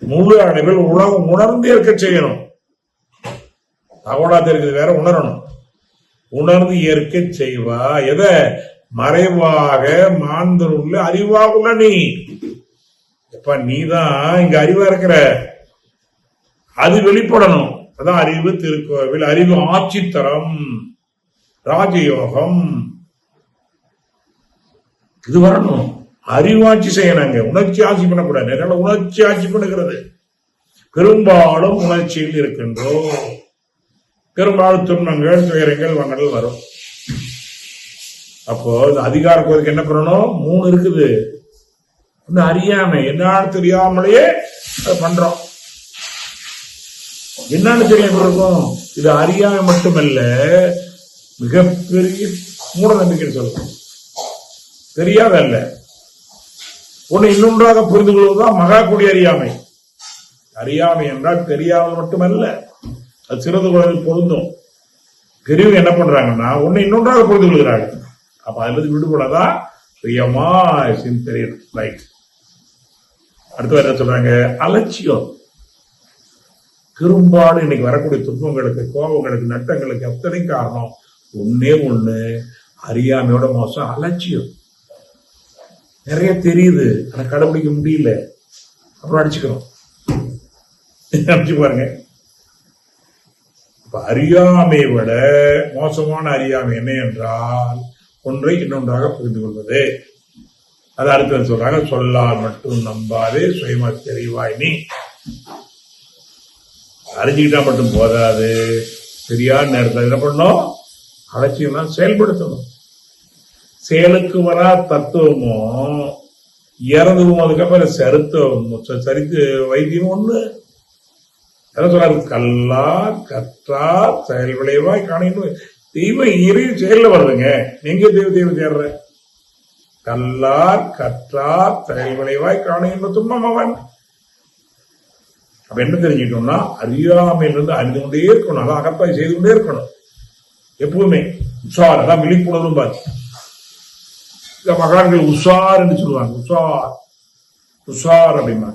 முழு அளவில் உலகம் உணர்ந்து இருக்க செய்யணும். தகவலா தெரிஞ்சது வேற, உணரணும். உணர்ந்து ஏற்க செய்வா. எதை? மறைவாக மாந்தருள்ள அறிவாக உள்ள நீ. எப்ப நீதான் இங்க அறிவா இருக்கிற, அது வெளிப்படணும். அதான் அறிவு திருக்கோவில். அறிவு ஆட்சித்தரம், ராஜயோகம், இது வரணும். அறிவாட்சி செய்யணுங்க, உணர்ச்சி ஆட்சி பண்ணக்கூடாது. நிறைய உணர்ச்சி ஆட்சி பண்ணுகிறது. பெரும்பாலும் உணர்ச்சியில் இருக்கின்றோம். பெரும்பாலும் துன்பங்கள், துயரங்கள், வங்கங்கள் வரும். அப்போ இந்த அதிகார கோரிக்கை என்ன பண்ணணும்? 3 இருக்குது. அறியாமை, என்னாலும் தெரியாமலேயே அதை பண்றோம். என்னன்னு தெரியாம இருக்கும். இது அறியாமை மட்டுமல்ல, மிகப்பெரிய மூட நம்பிக்கை சொல்லலாம். தெரியாத அல்ல, ஒன்னு இன்னொன்றாக புரிந்து கொள்வதுதான் மகா கொடி அறியாமை. அறியாமை என்றால் தெரியாமல் மட்டுமல்ல, அது சிறந்த குழந்தை பொருந்தும். பெரியவங்க என்ன பண்றாங்கன்னா ஒன்னு இன்னொன்றாக புரிந்து கொள்கிறார்கள். அப்ப அதுல விடுபடாதான் பிரியமா தெரியும். ரைட். அடுத்து என்ன சொல்றாங்க? அலட்சியம். பெரும்பாலும் இன்னைக்கு வரக்கூடிய துன்பங்களுக்கு, கோபங்களுக்கு, நட்டங்களுக்கு அத்தனை காரணம் ஒன்னே ஒண்ணு, அறியாமையோட மோசம் அலட்சியம். நிறைய தெரியுது, ஆனா கடைபிடிக்க முடியல, அப்புறம் அடிச்சுக்கிறோம். அடிச்சு பாருங்க. இப்ப அறியாமையை விட மோசமான அறியாமை என்ன என்றால் ஒன்றை இன்னொன்றாக புரிந்து கொள்வது. அது அடுத்து சொல்றாங்க, சொல்லால் மட்டும் நம்பாதே சுயமா தெரிவாய் நீ. அறிஞ்சுக்கிட்டா மட்டும் போதாது, சரியான நேரத்தில் என்ன பண்ணணும்? அலட்சியம்னா செயல்படுத்தணும். செயலுக்கு வரா தத்துவமும் இறந்துவும் அதுக்கப்புறம் சரித்து வைத்தியம் ஒண்ணு. என்ன சொல்றாரு? கல்லா கற்றா செயல் விளைவாய் காணும். தெய்வம் இறை செயல்ல வருதுங்க. எங்க தெய்வம் தேடுற? கல்லார் கற்றார் செயல் விளைவாய் காணும் துன்பம் அவன். அப்ப என்ன தெரிஞ்சுக்கணும்னா அறியாமையிலிருந்து அறிந்து கொண்டே இருக்கணும். அதான் அகத்தாய் செய்து கொண்டே இருக்கணும் எப்பவுமே. உஷார், அதான் விழிப்புணர்வும் பார்த்து இந்த மகான்கள் உஷார் என்று சொல்லுவாங்க. உஷார் உஷார் அப்படின்னா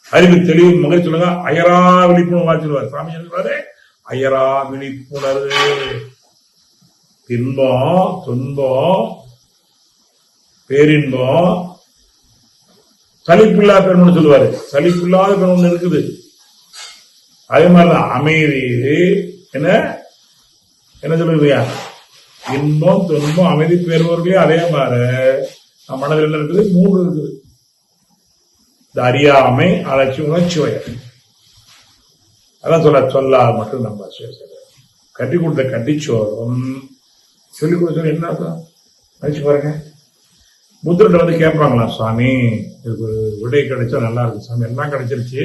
அறிவு தெளிவு மகிழ்ச்சி சொல்லுங்க. அயரா விழிப்புணர்வு சொல்லுவார் சாமி. சொல்லுவாரு அயரா விழிப்புணர்வு. இன்பம் துன்பம் பேரின்பம் சலிப்பில்லாத பெண் சொல்லுவாரு. சலிப்பில்லாத பெண் ஒண்ணு இருக்குது. அதே மாதிரிதான் அமைதி. என்ன என்ன சொல்லுவியா? இன்பம் துன்பம் அமைதி பெறுவர்களே. அதே மாதிரி மனதில் என்ன இருக்குது? 3 இருக்குது. இந்த அறியாமை, அலட்சியம், உணர்ச்சிவயம். அதான் சொல்ல மட்டும் நம்ம கட்டி கொடுத்த கட்டிச்சோறும் சொல்லிக் கொடுத்த என்ன நினைச்சு பாருங்க. புத்தர்கிட்ட வந்து கேட்பாங்களாம், சுவாமி இதுக்கு ஒரு விடை கிடைச்சா நல்லா இருக்கு சாமி, எல்லாம் கிடைச்சிருச்சு,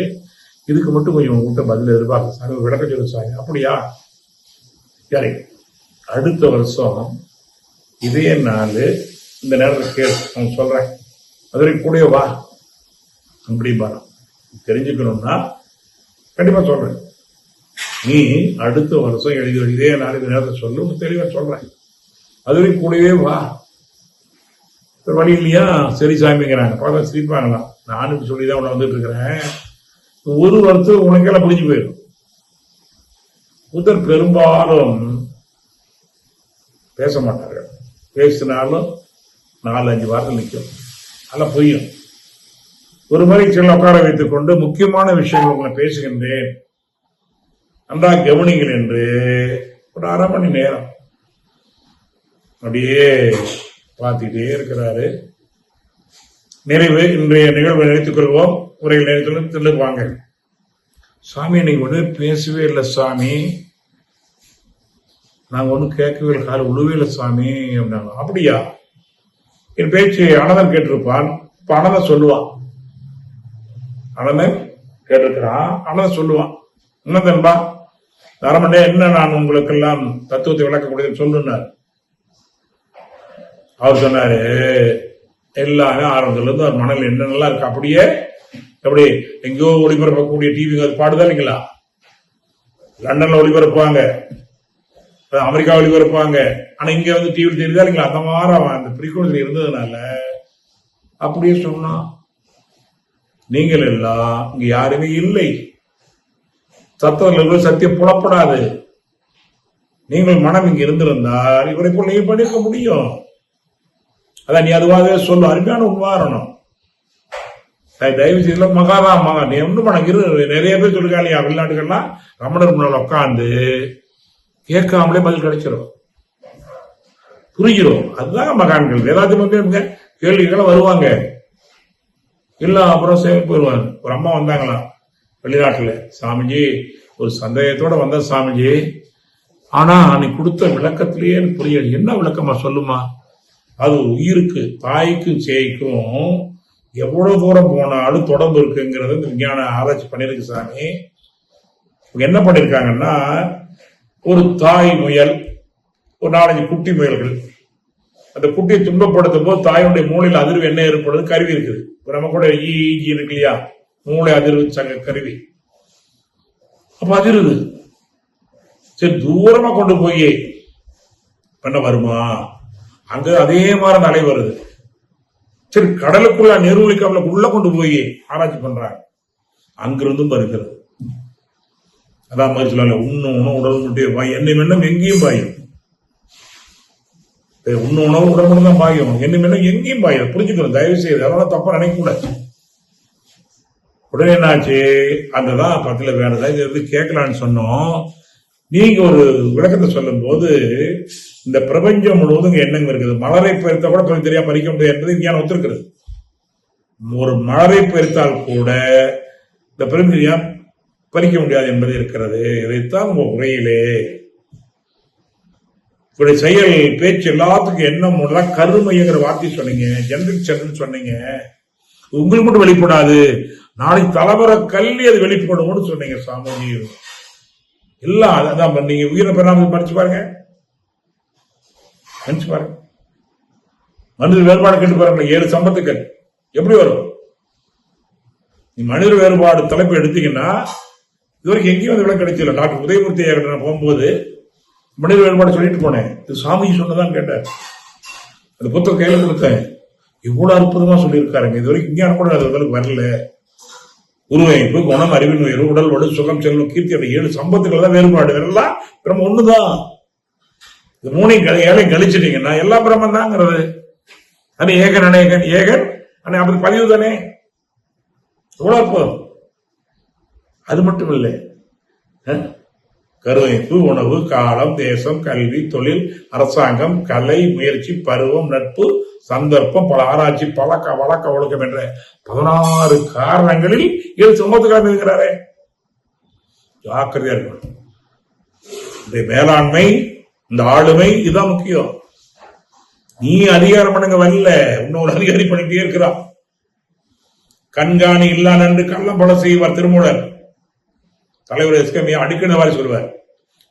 இதுக்கு மட்டும் கொஞ்சம் உங்கள்கிட்ட பதில் எதிர்பார்க்க சாமி, ஒரு விளக்க சொல்லு சாமி. அப்படியா? சரி, அடுத்த வருஷம் இதே நாள் இந்த நேரத்தில் கேட்டு சொல்றேன், அதுவரை கூட வா அப்படி பாரு. தெரிஞ்சுக்கணும்னா கண்டிப்பா சொல்றேன். நீ அடுத்த வருஷம் எழுதி இதே நாள் இந்த நேரத்தை சொல்லு, தெளிவா சொல்றேன். அதுவரை கூடவே வா. வழி இல்லையா? சரி சாமிங்கிறாங்க. பக்கம் சிரிப்பாங்களாம். நானும் சொல்லிதான் உன்னை வந்துட்டு இருக்கிறேன், ஒரு வருஷம் உனக்கெல்லாம் முடிஞ்சு போயிடும். புத்தர் பெரும்பாலும் பேச மாட்டார்கள். பேசினாலும் 4-5 வாரத்தில் நிற்கும். அதெல்லாம் பொய்யும். ஒரு முறை சில உட்கார வைத்துக் கொண்டு முக்கியமான விஷயங்கள் உங்களை பேசுகின்றேன், நன்றாக கவனிங்கள் என்று ஒரு 1/2 மணி நேரம் அப்படியே பார்த்துட்டே இருக்கிறாரு. நிறைவு இன்றைய நிகழ்வை நினைத்துக் கொள்வோம். உரையில் நினைத்து வாங்க. சாமி நீங்க ஒண்ணு பேசவே இல்லை சாமி, நாங்க ஒன்னும் கேட்கவே இல்லை, கால உழுவே இல்லை சாமி அப்படின்னாங்க. அப்படியா? என் பேச்சு அனந்தன் கேட்டிருப்பான். இப்ப அனந்தன் சொல்லுவான். அனந்தன் கேட்டிருக்கிறான். அனந்தன் சொல்லுவான், அனந்தன்பா 1/2 மணி நேரம் என்ன நான் உங்களுக்கு எல்லாம் தத்துவத்தை விளக்கக்கூடியது சொல்லுனார். அவர் சொன்னாரு, எல்லாமே ஆரம்பத்துல இருந்து அவர் மனதில் என்னென்னலாம் இருக்கு அப்படியே எப்படி எங்கேயோ ஒளிபரப்பக்கூடிய டிவி அது பாடுதா இல்லைங்களா? லண்டன்ல ஒளிபரப்புவாங்க, அமெரிக்கா ஒளிபரப்புவாங்க, ஆனா இங்க வந்து டிவி தெரியுதா இல்லைங்களா? அந்த மாதிரி அந்த ஃப்ரீக்வன்சி இருந்ததுனால அப்படியே சொன்னா, நீங்கள் எல்லாம் இங்க யாருமே இல்லை, தத்துவ சத்தியம் புலப்படாது. நீங்கள் மனம் இங்க இருந்திருந்தால் இவரை போல் நீங்க பண்ணிருக்க முடியும். அதான் நீ அதுவாகவே சொல்லு. அருமையான உதாரணம். தயவு செய்யல மகாதான் மகா நீ ஒன்றும் பண்ண. நிறைய பேர் சொல்லிருக்காங்க வெளிநாட்டுகள்லாம் ரமணர் முன்னால் உட்காந்து கேட்காமலே பதில் கிடைச்சிடும், புரிகிறோம். அதுதான் மகான்கள். ஏதாச்சும் கேள்விகளை வருவாங்க, இல்ல அப்புறம் சேமிப்பு போயிடுவாங்க. ஒரு அம்மா வந்தாங்களாம் வெளிநாட்டுல, சாமிஜி ஒரு சந்தேகத்தோட வந்த சாமிஜி, ஆனா நீ கொடுத்த விளக்கத்திலேயே எனக்கு புரியல, என்ன விளக்கமா சொல்லுமா? அது உயிருக்கு தாய்க்கும் சேய்க்கும் எவ்வளவு தூரம் போனாலும் தொடர்பு இருக்குங்கிறது விஞ்ஞான ஆராய்ச்சி பண்ணிருக்கு சாமி. என்ன பண்ணிருக்காங்கன்னா, ஒரு தாய் முயல், ஒரு 4-5 குட்டி முயல்கள், அந்த குட்டியை துன்பப்படுத்தும் போது தாயுடைய மூளையில் அதிர்வு என்ன ஏற்படுறது கருவி இருக்குது. நம்ம கூட ஈஜி இருக்கு இல்லையா, மூளை அதிர்வு கருவி. அப்ப அதிர்வு சரி தூரமா கொண்டு போய் பண்ண வருமா, அங்க அதே மாதிரி அலை வருது. சரி கடலுக்குள்ள நீர்வழிக்காமல உள்ள கொண்டு போய் ஆராய்ச்சி பண்றாங்க, அங்கிருந்தும் வருகிறது. அதான் மாதிரி சொல்லல, உண்ணும் உடல் மட்டும் பாயும், எண்ணெய் மென்னும் எங்கேயும் பாயும். உண்ணு உணவு உடல் மட்டும் தான் பாயும், எண்ணெய் மென்னும் எங்கேயும் பாயும். புரிஞ்சுக்கணும் தயவு செய்து, அதனால தப்பா நினைக்க கூடாது. உடனே என்னாச்சு, அங்கதான் பக்கத்துல வேறதாவது கேட்கலான்னு சொன்னோம். நீங்க ஒரு விளக்கத்தை சொல்லும் போது இந்த பிரபஞ்சம் முழுவதும் எண்ணங்கள் இருக்குது. மலரை பறித்தா கூட தெரியாம பறிக்க முடியாது என்பது விஞ்ஞானம் ஒத்துருக்கிறது. ஒரு மலரை பறித்தால் கூட இந்த பிரபஞ்சம் பறிக்க முடியாது என்பது இருக்கிறது. இதைத்தான் உங்க உரையிலே இப்படி செயல் பேச்சு எல்லாத்துக்கும் எண்ணம் கருமைங்கிற வார்த்தை சொன்னீங்க, ஜெனரிக் சென்னு சொன்னீங்க. உங்களுக்கு மட்டும் வெளிப்படாது, நாளைக்கு தலைமுறை கல்வி அது வெளிப்படும் சொன்னீங்க சாமி. எல்லாம் அதான் நீங்க உயிரை பெறாமல் படிச்சு பாருங்க, நினைச்சு பாருங்க. மனித வேறுபாடு கேட்டு பாருங்க, 7 சம்பத்துக்கள் எப்படி வரும்? நீ மனித வேறுபாடு தலைப்பு எடுத்தீங்கன்னா இதுவரைக்கும் எங்கேயும் அந்த விளக்கம் கிடைச்சல. டாக்டர் உதயமூர்த்தி நான் போகும்போது மனித வேறுபாடு சொல்லிட்டு போனேன். இது சாமி சொன்னதான் கேட்டேன், அந்த புத்தகம் கையில கொடுத்தேன். இவ்வளவு அற்புதமா சொல்லியிருக்காருங்க, இது வரைக்கும் விஞ்ஞானம் கூட அது வரல. உருவமைப்பு, குணம், அறிவின் உயர்வு, உடல் வலு, சுகம், செல்வம், கீர்த்தி, 7 சம்பத்துக்கள் தான் வேறுபாடு. எல்லாம் பிரம்ம ஒண்ணுதான். இது 3 ஏழை கழிச்சிட்டீங்கன்னா எல்லாம் பிரம்மன் தாங்கிறது. அது ஏகன் அநேகன், ஏகன் அப்படி பதிவு தானே. எவ்வளவு அது மட்டும் இல்லை, கருவைப்பு, உணவு, காலம், தேசம், கல்வி, தொழில், அரசாங்கம், கலை, முயற்சி, பருவம், நட்பு, சந்தர்ப்பம், பல ஆராய்ச்சி, பழக்க வழக்க ஒழுக்கம் என்ற 16 காரணங்களில் 7 சம்பத்துக்காரர் இருக்கிறாரே. ஜாக்கிரதையா இருக்கணும். இந்த மேலாண்மை, இந்த ஆளுமை இதுதான் முக்கியம். நீ அதிகாரம் பண்ணுங்க வரல, இன்னொரு அதிகாரி பண்ணிட்டே இருக்கிறான். கண்காணி இல்லா நன்று கள்ளம் பல செய்வார் திருமூலர். தலைவர் எஸ்கே அடிக்கடி வாரி சொல்வார்,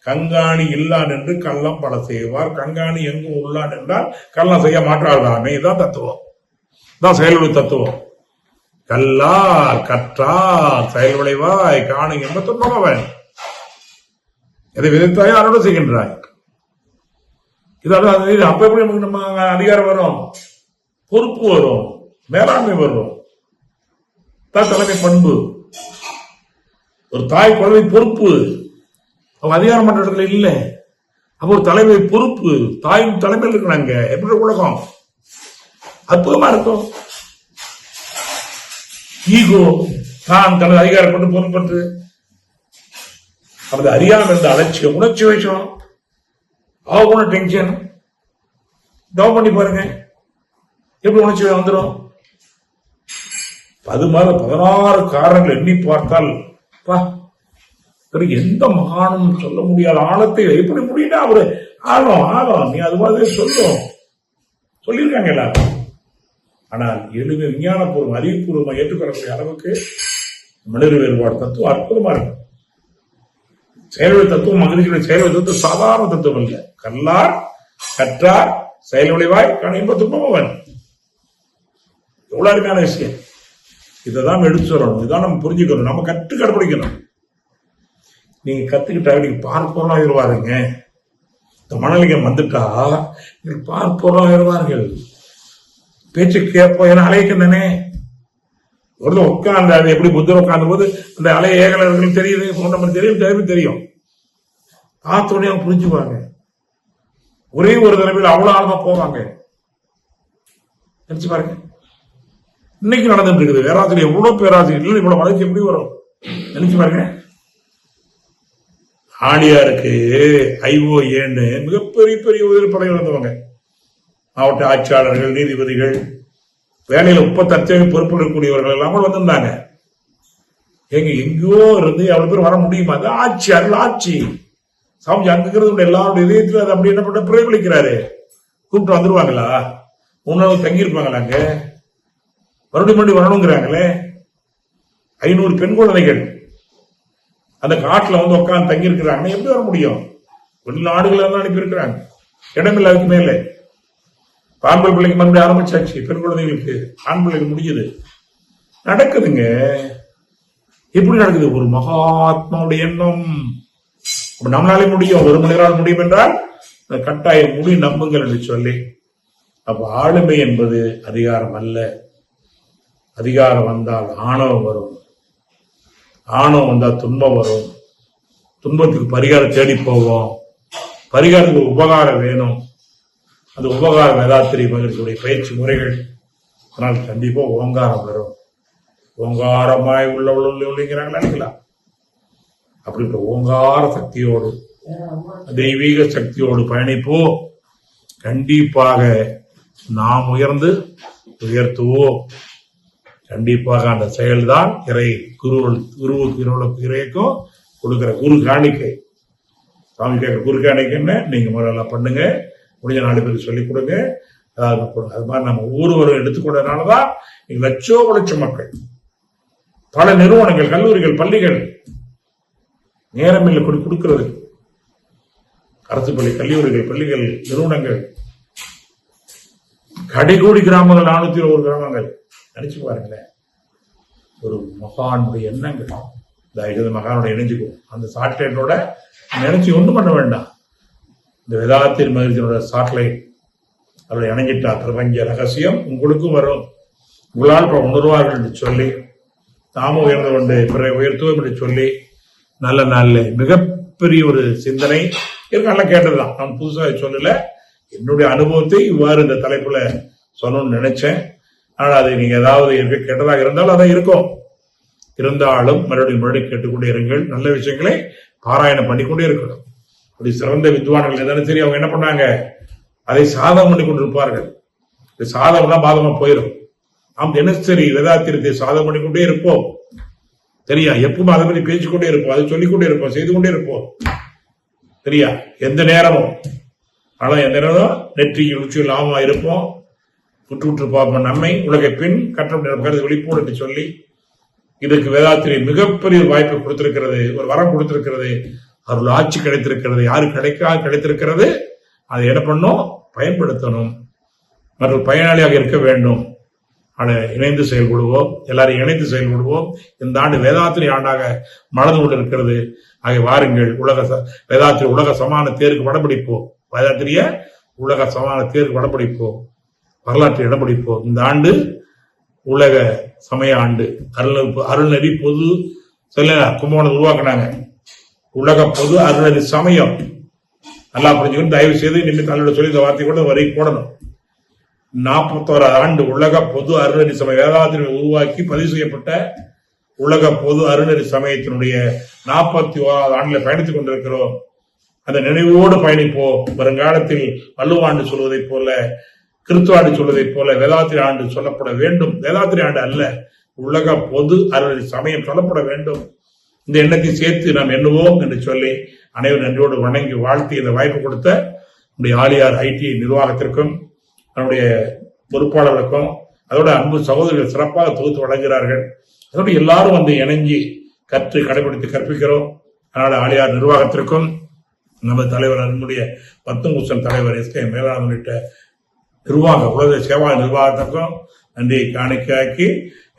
கண்காணி இல்லான் என்று கள்ளம் பல செய்வார், கண்காணி எங்கும் உள்ளான் என்றால் கள்ளம் செய்ய மாற்றாதாமே. இதுதான் தத்துவம், தான் செயல்வழி தத்துவம். கல்லார் கற்றார் செயல் விளைவாய் காணு என்ப துன்பமவன், எதை விதைத்தாய் அறுவடை செய்கின்றாய். இதாவது அப்ப எப்படி நமக்கு நம்ம அதிகாரம் வரும், பொறுப்பு வரும், மேலாண்மை வரும். தான் தலைமை பண்பு. ஒரு தாய் குழந்தை பொறுப்பு, அவங்க அதிகாரம் பண்ற இடத்துல இல்ல. அப்ப ஒரு தலைமை பொறுப்பு, தாயின் தலைமையில் இருக்கிறாங்க. எப்படி உலகம் அற்புதமா இருக்கும். ஈகோ, தான் தனது அதிகாரப்பட்டு பொறுப்பற்று அது அறியாமல் இருந்த அலட்சியம், உணர்ச்சி வச்சோம், ஆகுன டென்ஷன். டவுன் பண்ணி பாருங்க எப்படி உணர்ச்சி வந்துடும். அது மாதிரி 16 காரணங்கள் எண்ணி பார்த்தால் எந்த மகானும் சொல்ல முடியாத ஆழத்தை எப்படி முடியும்னா அவரு ஆழம் நீ அது மாதிரி சொல்லியிருக்காங்க எல்லாரும். ஆனால் எளிமை விஞ்ஞானபூர்வம் அறிவுபூர்வமா ஏற்றுக்கொள்ளக்கூடிய அளவுக்கு மனித வேறுபாடு தத்துவம் அற்புதமா இருக்கும். செயல்வழி தத்துவம், மகிழ்ச்சியுடைய செயல்வழி தத்துவம் சாதாரண தத்துவம் இல்லை. கல்லார் கற்றார் செயல் விளைவாய் காண இன்ப துன்பமவன். எவ்வளவு அருமையான விஷயம். இதைதான் எடுத்து சொல்லணும், இதான் நம்ம புரிஞ்சுக்கணும், நம்ம கடைபிடிக்கணும். நீங்க கத்துக்கிட்டா நீங்க பார்ப்போம் ஆயிடுவாருங்க. இந்த மணலிங்கம் வந்துட்டா நீங்க பார்ப்போம் ஆயிடுவார்கள். பேச்சு கேட்போம், ஏன்னா அலைக்கும் தானே. ஒரு உட்கார்ந்து அது எப்படி புத்தர் உட்கார்ந்த போது அந்த அலை ஏகலர்கள் தெரியுது, நம்ம தெரியும். பார்த்தோடனே அவங்க புரிஞ்சுப்பாங்க. ஒரே ஒரு தடவையில் அவ்வளவு ஆழமா போவாங்க. நினைச்சு பாருங்க, இன்னைக்கு நடந்துட்டு இருக்குது. பேராசிரியர் எவ்வளவு பேராசிரியர் இல்லை, இவ்வளவு வளர்ச்சி எப்படி வரும் நினைச்சு பாருங்க. ஆணியாருக்கு IOAன்னு மிகப்பெரிய பெரிய உதவிப்படை இருந்தவங்க, மாவட்ட ஆட்சியாளர்கள், நீதிபதிகள், வேலையில 30 பொறுப்பு இருக்கக்கூடியவர்கள் எல்லாம் வந்திருந்தாங்க. எங்கேயோ இருந்து எவ்வளவு பேர் வர முடியுமா? அது ஆட்சி சாமி அங்கிறது எல்லாருடைய இதயத்தில் அது அப்படி என்ன பண்ண பிரதிபலிக்கிறாரு. கூப்பிட்டு வந்துருவாங்களா? உணவு தங்கி இருப்பாங்களா? அங்க மறுபடியும் வரணுங்கிறாங்களே. 500 பெண் குழந்தைகள் அந்த காட்டுல வந்து உட்காந்து தங்கி இருக்கிறாங்க. எப்படி வர முடியும்? வெளிநாடுகள் தான் அனுப்பி இருக்கிறாங்க. இடமில்ல, அதுக்கு மேலே ஆண்கள் பிள்ளைக்கு மறுபடியும் ஆரம்பிச்சாச்சு. பெண் குழந்தைகளுக்கு ஆண் பிள்ளைக்கு முடிஞ்சது. நடக்குதுங்க. எப்படி நடக்குது? ஒரு மகாத்மாவுடைய எண்ணம். நம்மளாலே முடியும், ஒரு மனிதரால் முடியும் என்றால் கட்டாயம் முடியும், நம்புங்கள் என்று சொல்லி. அப்ப ஆளுமை என்பது அதிகாரம் அல்ல. அதிகாரம் வந்தால் ஆணவம் வரும், ஆணவம் வந்தால் துன்பம் வரும். துன்பத்துக்கு பரிகாரம் தேடி போவோம். பரிகாரத்துக்கு உபகாரம் வேணும். அந்த உபகாரம் வேதாத்திரி மகிழ்ச்சியுடைய பயிற்சி முறைகள். அதனால் கண்டிப்பா ஓங்காரம் வரும். ஓங்காரமாய் உள்ளவள்ளாங்களா? அப்படின்ற ஓங்கார சக்தியோடு, தெய்வீக சக்தியோடு பயணிப்போ. கண்டிப்பாக நாம் உயர்ந்து உயர்த்துவோம். கண்டிப்பாக அந்த செயல்தான் இறை குருவுக்கு இறைக்கும் கொடுக்கிற குரு காணிக்கை. சாமி கேட்கிற குரு காணிக்கை என்ன? நீங்க முதல்ல பண்ணுங்க, முடிஞ்ச 4 பேருக்கு சொல்லிக் கொடுங்க. அது மாதிரி நம்ம ஒவ்வொருவரும் எடுத்துக்கொண்டதுனாலதான் லட்சம் மக்கள், பல நிறுவனங்கள், கல்லூரிகள், பள்ளிகள் நேரமில்லை கொடுக்கிறது. அரசு பள்ளி, கல்லூரிகள், பள்ளிகள், நிறுவனங்கள், கடைகோடி கிராமங்கள், 401 கிராமங்கள். நினைச்சு பாருங்களேன். ஒரு மகானுடைய எண்ணங்கள். இந்த மகானுடைய இணைஞ்சுக்கும் அந்த சாட்டிலைட்டோட நினைச்சு ஒன்றும் பண்ண வேண்டாம். இந்த வேதாத்திரி மகிழ்ச்சியோட சாட்டிலைட் அவரை இணைஞ்சிட்டா பிரபஞ்ச ரகசியம் உங்களுக்கும் வரும். உங்களால் உணர்வார்கள் என்று சொல்லி, நாமும் உயர்ந்து கொண்டு பிறரை உயர்த்துவோம் என்று சொல்லி, நல்ல நாள்ல மிகப்பெரிய ஒரு சிந்தனை நல்லா கேட்டதுதான். நான் புதுசாக சொல்லல, என்னுடைய அனுபவத்தை இவ்வாறு இந்த தலைப்புல சொல்லணும்னு நினைச்சேன். ஆனால் அதை நீங்க ஏதாவது கேட்டதாக இருந்தாலும் அதான் இருக்கும். இருந்தாலும் மறுபடியும் கேட்டுக்கொண்டே இருங்கள். நல்ல விஷயங்களை பாராயணம் பண்ணிக்கொண்டே இருக்கணும். அப்படி சிறந்த வித்வான்கள் எதானே சரி, அவங்க என்ன பண்ணாங்க, அதை சாதகம் பண்ணி கொண்டிருப்பார்கள். சாதகம்னா பாதமா போயிடும். நாம் தினசரி வேதாத்திரத்தை சாதகம் பண்ணிக்கொண்டே இருப்போம். சரியா? எப்பவும் அதை பற்றி பேசிக்கொண்டே இருப்போம், அதை சொல்லிக்கொண்டே இருப்போம், செய்து கொண்டே இருப்போம். சரியா? எந்த நேரமும். ஆனா எந்த நேரம் நெற்றிக்கு ருச்சி இல்லாம இருப்போம். விட்டு பார்ப்போம் நம்மை. உலகை பின் கற்றம் கருது விழிப்போடு என்று சொல்லி, இதுக்கு வேதாத்திரி மிகப்பெரிய வாய்ப்பை கொடுத்திருக்கிறது, ஒரு வரம் கொடுத்திருக்கிறது, அவர்கள் ஆட்சி கிடைத்திருக்கிறது. யாரு கிடைத்திருக்கிறது, அதை என்ன பண்ணும், பயன்படுத்தணும். மற்றும் பயனாளியாக இருக்க வேண்டும். அதை இணைந்து செயல்படுவோம். எல்லாரும் இணைந்து செயல்படுவோம். இந்த ஆண்டு வேதாத்திரி ஆண்டாக மனது கொண்டு இருக்கிறது. ஆகிய வாருங்கள், வேதாத்திரி உலக சமான தேருக்கு வடபிடிப்போம். வேதாத்திரிய உலக சமான தேருக்கு வடபிடிப்போம். வரலாற்று இடம் பிடிப்போம். இந்த ஆண்டு உலக சமய ஆண்டு. அருள்நெறி பொது கும்பகோணம் உருவாக்குனாங்க. உலக பொது அருள்நெறி சமயம். நல்லா புரிஞ்சுக்கணும். தயவு செய்து இனிமேல் தலையோட சொல்லி இந்த வார்த்தை கூட வரை போடணும். 41வது ஆண்டு உலக பொது அருள்நெறி சமய வேதாத்திரி உருவாக்கி பதிவு செய்யப்பட்ட உலக பொது அருள்நெறி சமயத்தினுடைய 41வது ஆண்டுல பயணித்துக் கொண்டிருக்கிறோம். அந்த நினைவோடு பயணிப்போம். வருங்காலத்தில் வள்ளுவாண்டு சொல்வதை போல, கிறிஸ்துவாண்டு சொல்வதை போல வேதாத்திரி ஆண்டு சொல்லப்பட வேண்டும். வேதாத்திரி ஆண்டு அல்ல, உலக பொது அருள்நெறி சமயம் சொல்லப்பட வேண்டும். இந்த எண்ணத்தை சேர்த்து நாம் எண்ணுவோம் என்று சொல்லி அனைவரும் நன்றியோடு வணங்கி வாழ்த்தி இந்த வாய்ப்பு கொடுத்த நம்முடைய ஆலியார் ஐடி நிர்வாகத்திற்கும் நம்முடைய பொறுப்பாளர்களுக்கும் அதோட அன்பு சகோதரர்கள் சிறப்பாக தொகுத்து வழங்குகிறார்கள். அதோடு எல்லாரும் வந்து இணைஞ்சி கற்று கடைபிடித்து கற்பிக்கிறோம். அதனால ஆலியார் நிர்வாகத்திற்கும் நமது தலைவர் நம்முடைய பத்துங்குசன் தலைவர் எஸ்கே மேலாளர் உள்ளிட்ட நிர்வாக உலக சேவா நிர்வாகத்திற்கும் நன்றியை காணிக்காக்கி,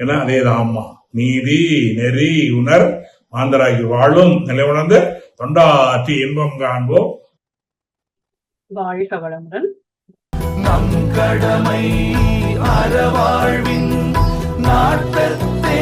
ஏன்னா அதே ஆமா நீதி நெறி உணர் மாந்தராகி வாழும் நிலை உணர்ந்து தொண்டாற்றி இன்பம் காண்போம். வாழ்க வளமுடன். நம் கடமை அறவாழ்வின் நாட்டத்தே